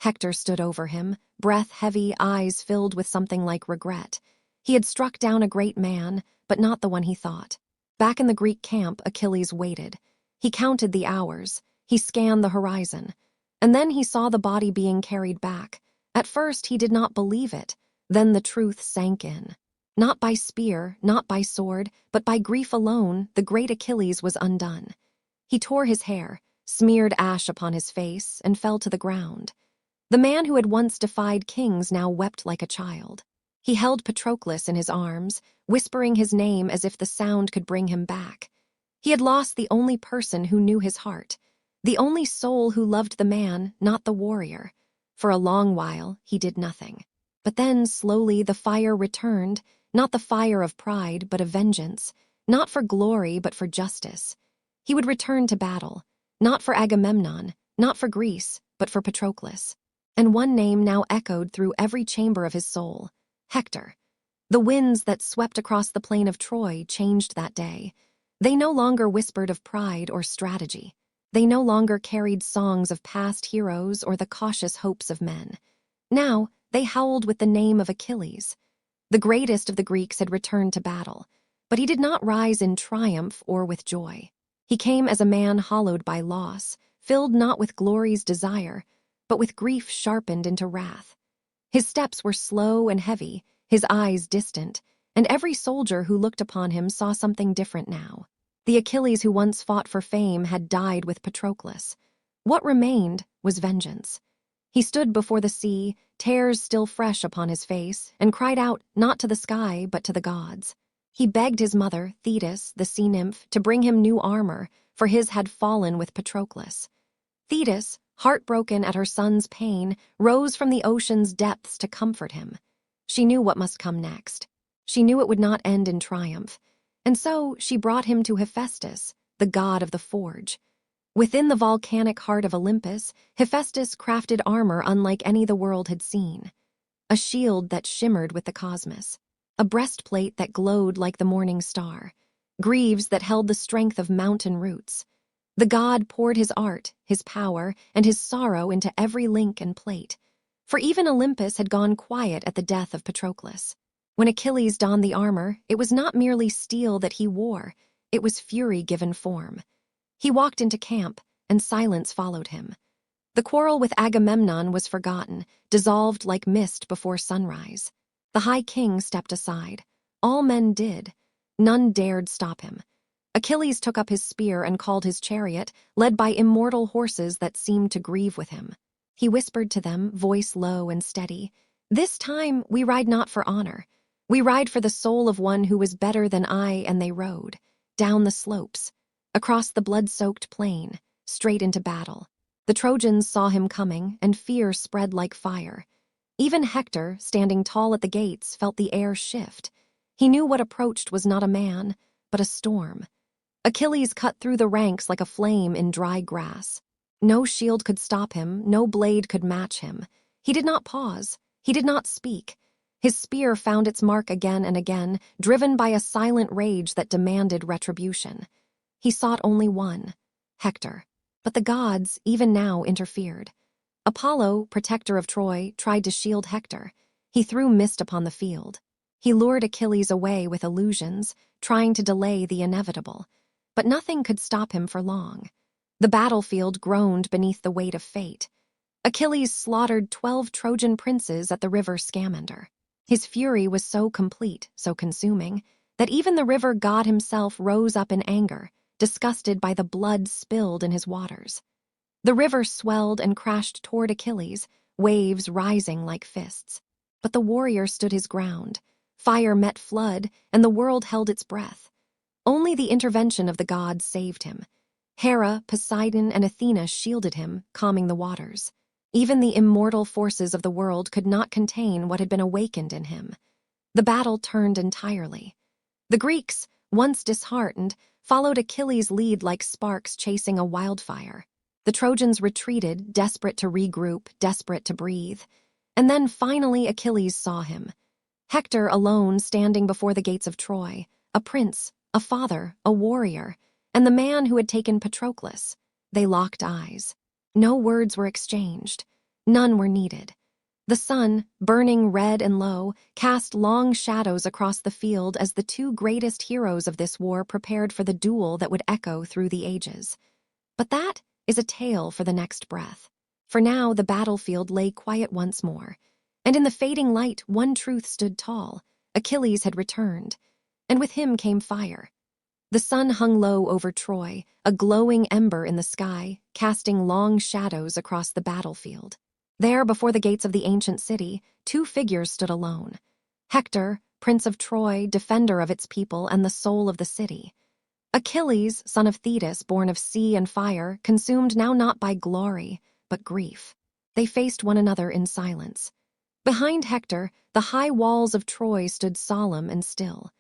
Hector stood over him, breath heavy, eyes filled with something like regret. He had struck down a great man, but not the one he thought. Back in the Greek camp, Achilles waited. He counted the hours. He scanned the horizon. And then he saw the body being carried back. At first, he did not believe it. Then the truth sank in. Not by spear, not by sword, but by grief alone, the great Achilles was undone. He tore his hair, smeared ash upon his face, and fell to the ground. The man who had once defied kings now wept like a child. He held Patroclus in his arms, whispering his name as if the sound could bring him back. He had lost the only person who knew his heart, the only soul who loved the man, not the warrior. For a long while, he did nothing. But then, slowly, the fire returned, not the fire of pride, but of vengeance, not for glory, but for justice. He would return to battle, not for Agamemnon, not for Greece, but for Patroclus. And one name now echoed through every chamber of his soul: Hector. The winds that swept across the plain of Troy changed that day. They no longer whispered of pride or strategy. They no longer carried songs of past heroes or the cautious hopes of men. Now, they howled with the name of Achilles. The greatest of the Greeks had returned to battle, but he did not rise in triumph or with joy. He came as a man hollowed by loss, filled not with glory's desire, but with grief sharpened into wrath. His steps were slow and heavy, his eyes distant, and every soldier who looked upon him saw something different now. The Achilles who once fought for fame had died with Patroclus. What remained was vengeance. He stood before the sea, tears still fresh upon his face, and cried out not to the sky but to the gods. He begged his mother, Thetis, the sea nymph, to bring him new armor, for his had fallen with Patroclus. Thetis, heartbroken at her son's pain, rose from the ocean's depths to comfort him. She knew what must come next. She knew it would not end in triumph. And so she brought him to Hephaestus, the god of the forge. Within the volcanic heart of Olympus, Hephaestus crafted armor unlike any the world had seen. A shield that shimmered with the cosmos, a breastplate that glowed like the morning star, greaves that held the strength of mountain roots. The god poured his art, his power, and his sorrow into every link and plate. For even Olympus had gone quiet at the death of Patroclus. When Achilles donned the armor, it was not merely steel that he wore, it was fury given form. He walked into camp, and silence followed him. The quarrel with Agamemnon was forgotten, dissolved like mist before sunrise. The High King stepped aside. All men did. None dared stop him. Achilles took up his spear and called his chariot, led by immortal horses that seemed to grieve with him. He whispered to them, voice low and steady, "This time we ride not for honor. We ride for the soul of one who was better than I," and they rode, down the slopes, across the blood-soaked plain, straight into battle. The Trojans saw him coming, and fear spread like fire. Even Hector, standing tall at the gates, felt the air shift. He knew what approached was not a man, but a storm. Achilles cut through the ranks like a flame in dry grass. No shield could stop him, no blade could match him. He did not pause, he did not speak. His spear found its mark again and again, driven by a silent rage that demanded retribution. He sought only one, Hector. But the gods, even now, interfered. Apollo, protector of Troy, tried to shield Hector. He threw mist upon the field. He lured Achilles away with illusions, trying to delay the inevitable. But nothing could stop him for long. The battlefield groaned beneath the weight of fate. Achilles slaughtered 12 Trojan princes at the river Scamander. His fury was so complete, so consuming, that even the river god himself rose up in anger, disgusted by the blood spilled in his waters. The river swelled and crashed toward Achilles, waves rising like fists. But the warrior stood his ground. Fire met flood, and the world held its breath. Only the intervention of the gods saved him. Hera, Poseidon, and Athena shielded him, calming the waters. Even the immortal forces of the world could not contain what had been awakened in him. The battle turned entirely. The Greeks, once disheartened, followed Achilles' lead like sparks chasing a wildfire. The Trojans retreated, desperate to regroup, desperate to breathe. And then finally Achilles saw him. Hector alone standing before the gates of Troy, a prince, a father, a warrior, and the man who had taken Patroclus. They locked eyes. No words were exchanged. None were needed. The sun, burning red and low, cast long shadows across the field as the two greatest heroes of this war prepared for the duel that would echo through the ages. But that is a tale for the next breath. For now the battlefield lay quiet once more, and in the fading light one truth stood tall. Achilles had returned, and with him came fire. The sun hung low over Troy, a glowing ember in the sky, casting long shadows across the battlefield. There, before the gates of the ancient city, two figures stood alone. Hector, prince of Troy, defender of its people and the soul of the city. Achilles, son of Thetis, born of sea and fire, consumed now not by glory, but grief. They faced one another in silence. Behind Hector, the high walls of Troy stood solemn and still.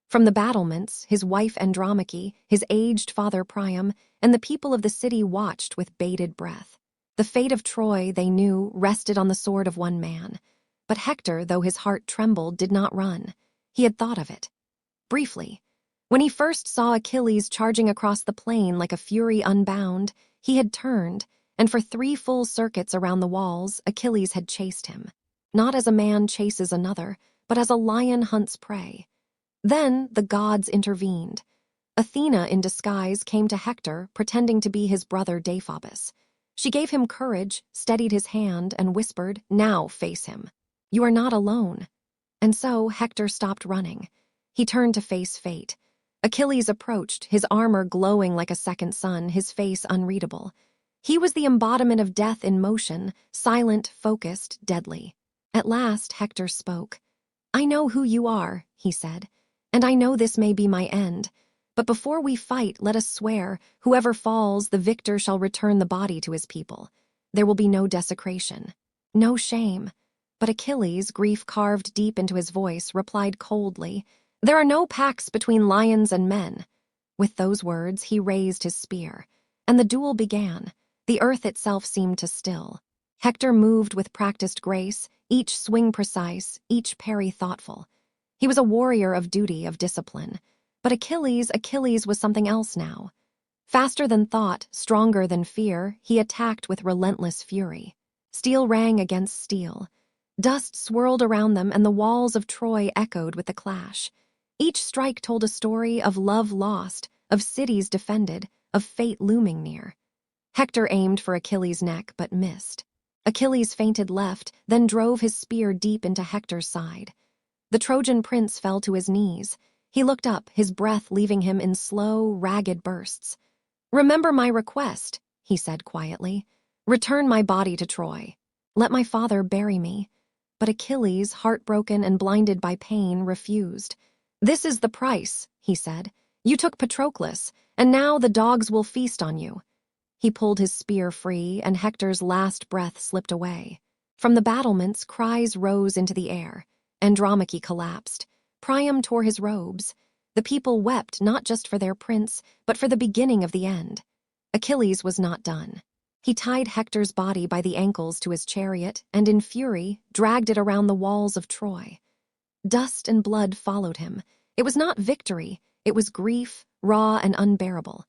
From the battlements, his wife Andromache, his aged father Priam, and the people of the city watched with bated breath. The fate of Troy, they knew, rested on the sword of one man. But Hector, though his heart trembled, did not run. He had thought of it. Briefly. When he first saw Achilles charging across the plain like a fury unbound, he had turned, and for 3 full circuits around the walls, Achilles had chased him. Not as a man chases another, but as a lion hunts prey. Then the gods intervened. Athena, in disguise, came to Hector, pretending to be his brother Deiphobus. She gave him courage, steadied his hand, and whispered, "Now face him. You are not alone." And so Hector stopped running. He turned to face fate. Achilles approached, his armor glowing like a second sun, his face unreadable. He was the embodiment of death in motion, silent, focused, deadly. At last, Hector spoke. "I know who you are," he said, "and I know this may be my end. But before we fight, let us swear, whoever falls, the victor shall return the body to his people. There will be no desecration, no shame." But Achilles, grief carved deep into his voice, replied coldly, "There are no pacts between lions and men." With those words, he raised his spear, and the duel began. The earth itself seemed to still. Hector moved with practiced grace, each swing precise, each parry thoughtful. He was a warrior of duty, of discipline. But Achilles was something else now. Faster than thought, stronger than fear, he attacked with relentless fury. Steel rang against steel. Dust swirled around them, and the walls of Troy echoed with the clash. Each strike told a story of love lost, of cities defended, of fate looming near. Hector aimed for Achilles' neck, but missed. Achilles feinted left, then drove his spear deep into Hector's side. The Trojan prince fell to his knees. He looked up, his breath leaving him in slow, ragged bursts. "Remember my request," he said quietly. "Return my body to Troy. Let my father bury me." But Achilles, heartbroken and blinded by pain, refused. "This is the price," he said. "You took Patroclus, and now the dogs will feast on you." He pulled his spear free, and Hector's last breath slipped away. From the battlements, cries rose into the air. Andromache collapsed. Priam tore his robes. The people wept not just for their prince, but for the beginning of the end. Achilles was not done. He tied Hector's body by the ankles to his chariot and, in fury, dragged it around the walls of Troy. Dust and blood followed him. It was not victory, it was grief, raw and unbearable.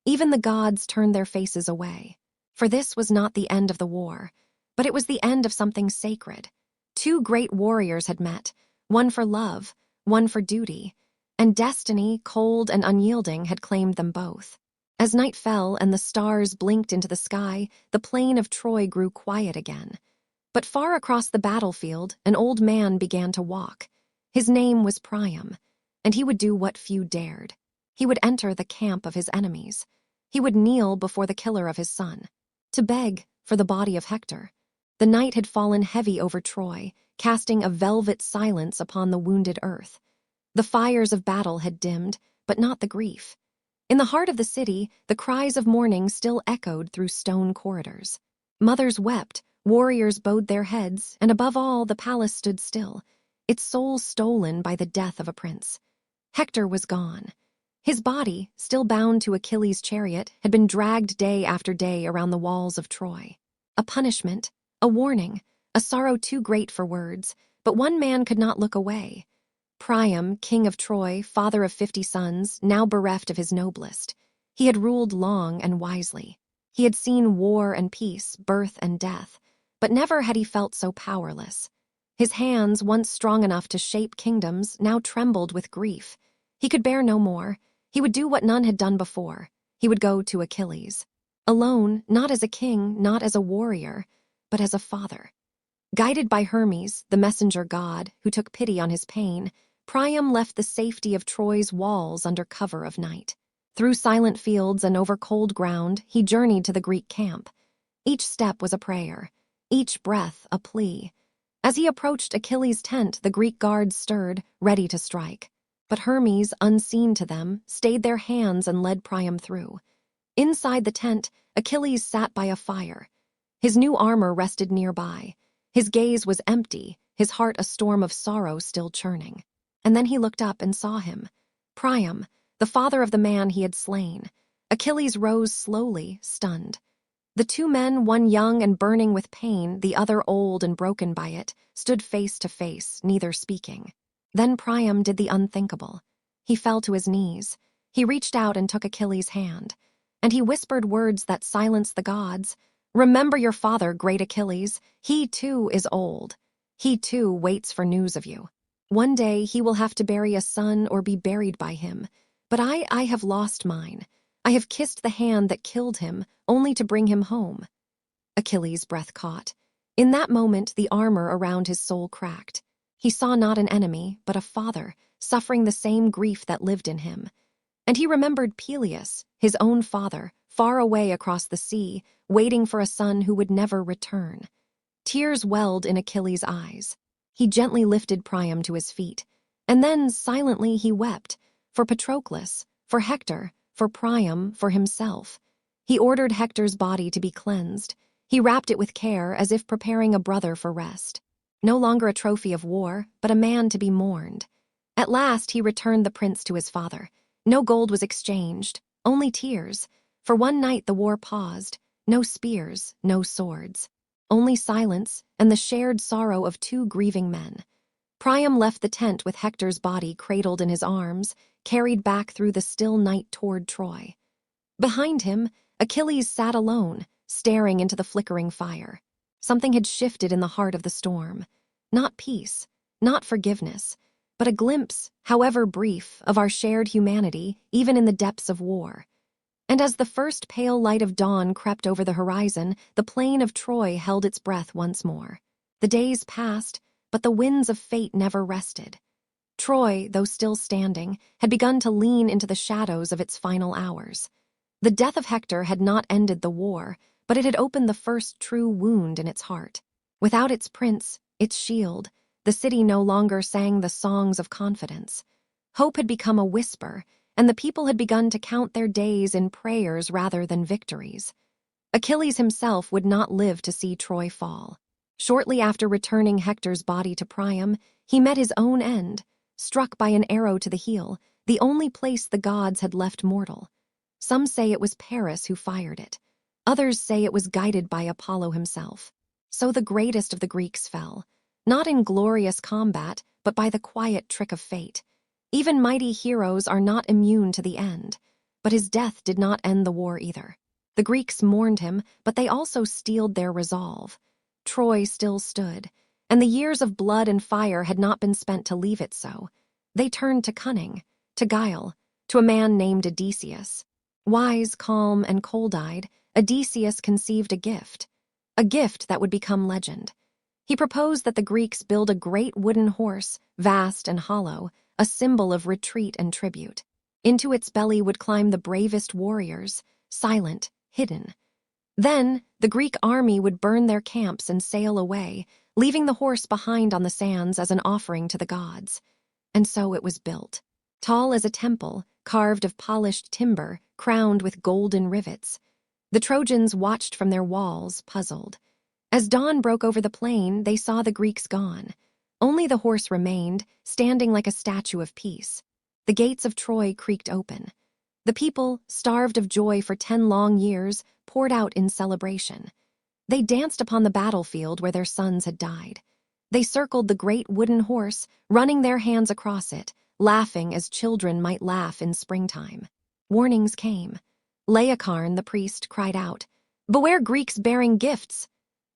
Even the gods turned their faces away. For this was not the end of the war, but it was the end of something sacred. Two great warriors had met, one for love, one for duty, and destiny, cold and unyielding, had claimed them both. As night fell and the stars blinked into the sky, the plain of Troy grew quiet again. But far across the battlefield, an old man began to walk. His name was Priam, and he would do what few dared. He would enter the camp of his enemies. He would kneel before the killer of his son, to beg for the body of Hector. The night had fallen heavy over Troy, casting a velvet silence upon the wounded earth. The fires of battle had dimmed, but not the grief. In the heart of the city, the cries of mourning still echoed through stone corridors. Mothers wept, warriors bowed their heads, and above all, the palace stood still, its soul stolen by the death of a prince. Hector was gone. His body, still bound to Achilles' chariot, had been dragged day after day around the walls of Troy. A punishment, a warning, a sorrow too great for words, but one man could not look away. Priam, king of Troy, father of 50 sons, now bereft of his noblest. He had ruled long and wisely. He had seen war and peace, birth and death, but never had he felt so powerless. His hands, once strong enough to shape kingdoms, now trembled with grief. He could bear no more. He would do what none had done before. He would go to Achilles. Alone, not as a king, not as a warrior, but as a father. Guided by Hermes, the messenger god, who took pity on his pain, Priam left the safety of Troy's walls under cover of night. Through silent fields and over cold ground, he journeyed to the Greek camp. Each step was a prayer, each breath a plea. As he approached Achilles' tent, the Greek guards stirred, ready to strike. But Hermes, unseen to them, stayed their hands and led Priam through. Inside the tent, Achilles sat by a fire. His new armor rested nearby. His gaze was empty, his heart a storm of sorrow still churning. And then he looked up and saw him. Priam, the father of the man he had slain. Achilles rose slowly, stunned. The two men, one young and burning with pain, the other old and broken by it, stood face to face, neither speaking. Then Priam did the unthinkable. He fell to his knees. He reached out and took Achilles' hand. And he whispered words that silenced the gods. "Remember your father, great Achilles. He, too, is old. He, too, waits for news of you. One day he will have to bury a son or be buried by him. But I have lost mine. I have kissed the hand that killed him, only to bring him home." Achilles' breath caught. In that moment, the armor around his soul cracked. He saw not an enemy, but a father, suffering the same grief that lived in him. And he remembered Peleus, his own father, far away across the sea, waiting for a son who would never return. Tears welled in Achilles' eyes. He gently lifted Priam to his feet, and then silently he wept, for Patroclus, for Hector, for Priam, for himself. He ordered Hector's body to be cleansed. He wrapped it with care as if preparing a brother for rest. No longer a trophy of war, but a man to be mourned. At last he returned the prince to his father. No gold was exchanged, only tears. For one night the war paused, no spears, no swords. Only silence and the shared sorrow of two grieving men. Priam left the tent with Hector's body cradled in his arms, carried back through the still night toward Troy. Behind him, Achilles sat alone, staring into the flickering fire. Something had shifted in the heart of the storm. Not peace, not forgiveness, but a glimpse, however brief, of our shared humanity, even in the depths of war. And as the first pale light of dawn crept over the horizon, the plain of Troy held its breath once more. The days passed, but the winds of fate never rested. Troy, though still standing, had begun to lean into the shadows of its final hours. The death of Hector had not ended the war, but it had opened the first true wound in its heart. Without its prince, its shield, the city no longer sang the songs of confidence. Hope had become a whisper, and the people had begun to count their days in prayers rather than victories. Achilles himself would not live to see Troy fall. Shortly after returning Hector's body to Priam, he met his own end, struck by an arrow to the heel, the only place the gods had left mortal. Some say it was Paris who fired it. Others say it was guided by Apollo himself. So the greatest of the Greeks fell, not in glorious combat, but by the quiet trick of fate. Even mighty heroes are not immune to the end, but his death did not end the war either. The Greeks mourned him, but they also steeled their resolve. Troy still stood, and the years of blood and fire had not been spent to leave it so. They turned to cunning, to guile, to a man named Odysseus. Wise, calm, and cold-eyed, Odysseus conceived a gift that would become legend. He proposed that the Greeks build a great wooden horse, vast and hollow, a symbol of retreat and tribute. Into its belly would climb the bravest warriors, silent, hidden. Then, the Greek army would burn their camps and sail away, leaving the horse behind on the sands as an offering to the gods. And so it was built. Tall as a temple, carved of polished timber, crowned with golden rivets. The Trojans watched from their walls, puzzled. As dawn broke over the plain, they saw the Greeks gone. Only the horse remained, standing like a statue of peace. The gates of Troy creaked open. The people, starved of joy for 10 long years, poured out in celebration. They danced upon the battlefield where their sons had died. They circled the great wooden horse, running their hands across it, laughing as children might laugh in springtime. Warnings came. Laocoon, the priest, cried out, "Beware Greeks bearing gifts!"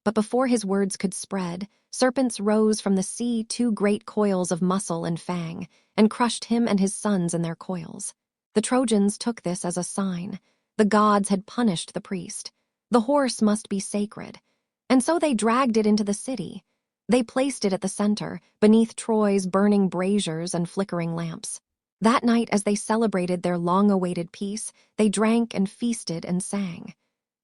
But before his words could spread, serpents rose from the sea, 2 great coils of muscle and fang, and crushed him and his sons in their coils. The Trojans took this as a sign. The gods had punished the priest. The horse must be sacred. And so they dragged it into the city. They placed it at the center, beneath Troy's burning braziers and flickering lamps. That night, as they celebrated their long-awaited peace, they drank and feasted and sang.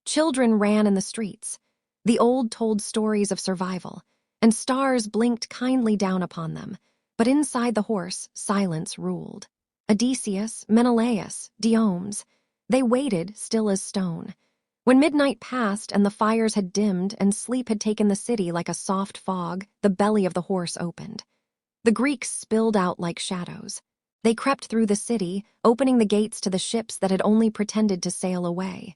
Children ran in the streets. The old told stories of survival, and stars blinked kindly down upon them. But inside the horse, silence ruled. Odysseus, Menelaus, Diomedes, they waited, still as stone. When midnight passed and the fires had dimmed and sleep had taken the city like a soft fog, the belly of the horse opened. The Greeks spilled out like shadows. They crept through the city, opening the gates to the ships that had only pretended to sail away.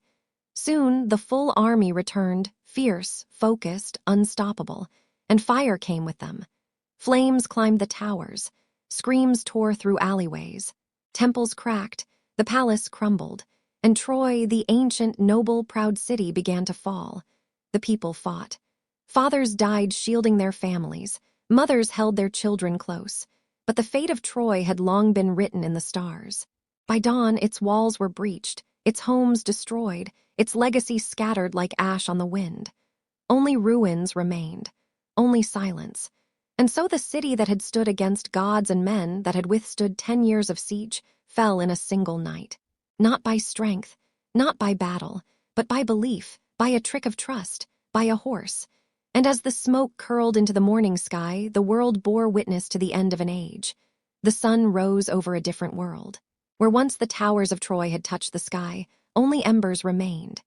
Soon, the full army returned, fierce, focused, unstoppable, and fire came with them. Flames climbed the towers. Screams tore through alleyways. Temples cracked. The palace crumbled. And Troy, the ancient, noble, proud city, began to fall. The people fought. Fathers died shielding their families. Mothers held their children close. But the fate of Troy had long been written in the stars. By dawn, its walls were breached, its homes destroyed, its legacy scattered like ash on the wind. Only ruins remained. Only silence. And so the city that had stood against gods and men, that had withstood 10 years of siege, fell in a single night. Not by strength, not by battle, but by belief, by a trick of trust, by a horse. And as the smoke curled into the morning sky, the world bore witness to the end of an age. The sun rose over a different world. Where once the towers of Troy had touched the sky, only embers remained.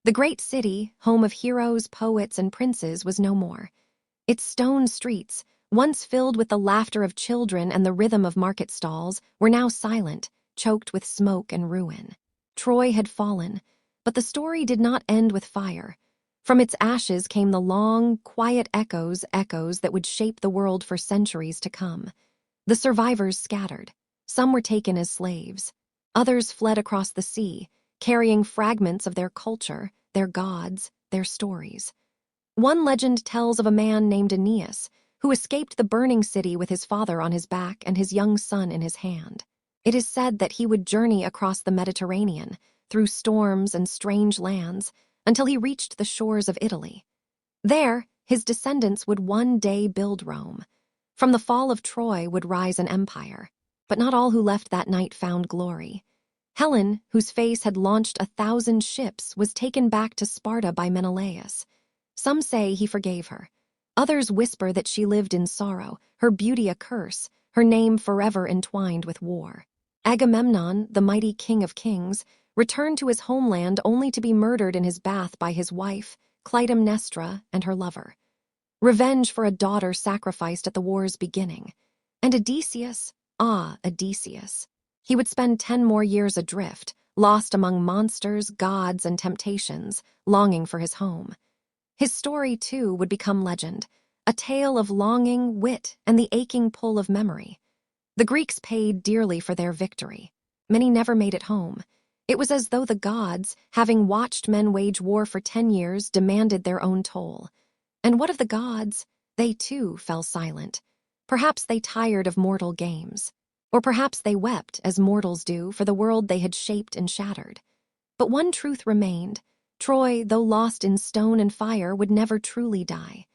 The great city, home of heroes, poets, and princes, was no more. Its stone streets, once filled with the laughter of children and the rhythm of market stalls, were now silent, choked with smoke and ruin. Troy had fallen, but the story did not end with fire. From its ashes came the long, quiet echoes that would shape the world for centuries to come. The survivors scattered. Some were taken as slaves. Others fled across the sea, carrying fragments of their culture, their gods, their stories. One legend tells of a man named Aeneas, who escaped the burning city with his father on his back and his young son in his hand. It is said that he would journey across the Mediterranean, through storms and strange lands, until he reached the shores of Italy. There, his descendants would one day build Rome. From the fall of Troy would rise an empire. But not all who left that night found glory. Helen, whose face had launched 1,000 ships, was taken back to Sparta by Menelaus. Some say he forgave her. Others whisper that she lived in sorrow, her beauty a curse, her name forever entwined with war. Agamemnon, the mighty king of kings, returned to his homeland only to be murdered in his bath by his wife, Clytemnestra, and her lover. Revenge for a daughter sacrificed at the war's beginning. And Odysseus? Odysseus. He would spend 10 more years adrift, lost among monsters, gods, and temptations, longing for his home. His story, too, would become legend, a tale of longing, wit, and the aching pull of memory. The Greeks paid dearly for their victory. Many never made it home. It was as though the gods, having watched men wage war for 10 years, demanded their own toll. And what of the gods? They, too, fell silent. Perhaps they tired of mortal games. Or perhaps they wept, as mortals do, for the world they had shaped and shattered. But one truth remained. Troy, though lost in stone and fire, would never truly die.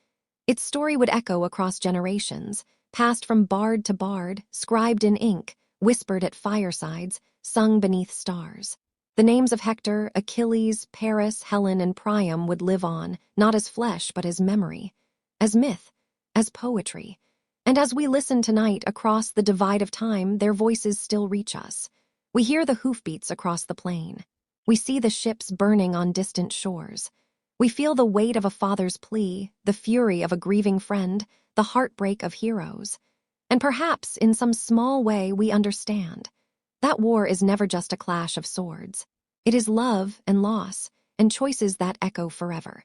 Its story would echo across generations, passed from bard to bard, scribed in ink, whispered at firesides, sung beneath stars. The names of Hector, Achilles, Paris, Helen, and Priam would live on, not as flesh but as memory, as myth, as poetry. And as we listen tonight across the divide of time, their voices still reach us. We hear the hoofbeats across the plain. We see the ships burning on distant shores. We feel the weight of a father's plea, the fury of a grieving friend, the heartbreak of heroes. And perhaps, in some small way, we understand. That war is never just a clash of swords. It is love and loss, and choices that echo forever.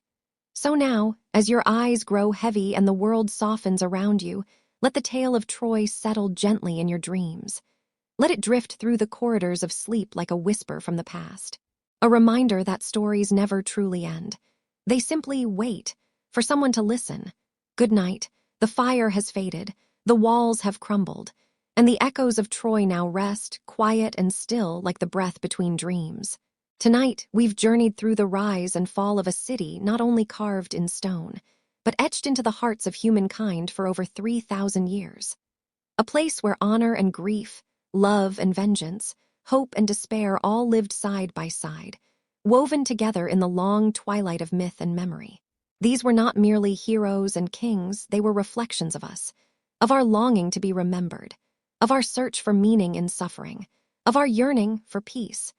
So now, as your eyes grow heavy and the world softens around you, let the tale of Troy settle gently in your dreams. Let it drift through the corridors of sleep like a whisper from the past. A reminder that stories never truly end. They simply wait for someone to listen. Good night. The fire has faded, the walls have crumbled, and the echoes of Troy now rest, quiet and still like the breath between dreams. Tonight, we've journeyed through the rise and fall of a city not only carved in stone, but etched into the hearts of humankind for over 3,000 years. A place where honor and grief, love and vengeance, hope and despair all lived side by side, woven together in the long twilight of myth and memory. These were not merely heroes and kings, they were reflections of us, of our longing to be remembered, of our search for meaning in suffering, of our yearning for peace.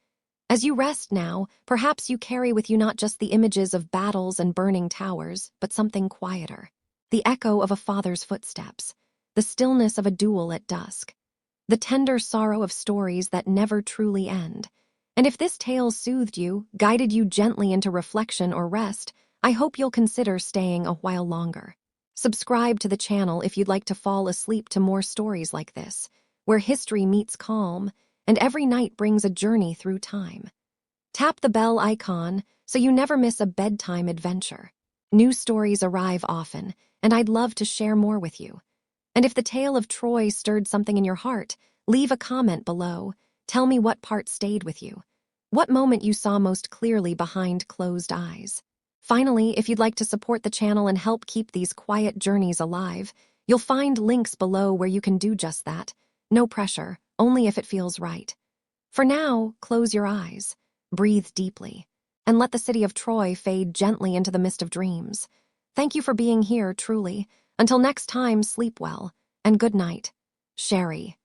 As you rest now, perhaps you carry with you not just the images of battles and burning towers, but something quieter. The echo of a father's footsteps, the stillness of a duel at dusk, the tender sorrow of stories that never truly end. And if this tale soothed you, guided you gently into reflection or rest, I hope you'll consider staying a while longer. Subscribe to the channel if you'd like to fall asleep to more stories like this, where history meets calm, and every night brings a journey through time. Tap the bell icon so you never miss a bedtime adventure. New stories arrive often, and I'd love to share more with you. And if the tale of Troy stirred something in your heart, leave a comment below. Tell me what part stayed with you, what moment you saw most clearly behind closed eyes. Finally, if you'd like to support the channel and help keep these quiet journeys alive, you'll find links below where you can do just that. No pressure, only if it feels right. For now, close your eyes. Breathe deeply, and let the city of Troy fade gently into the mist of dreams. Thank you for being here, truly. Until next time, sleep well, and good night. Sherry.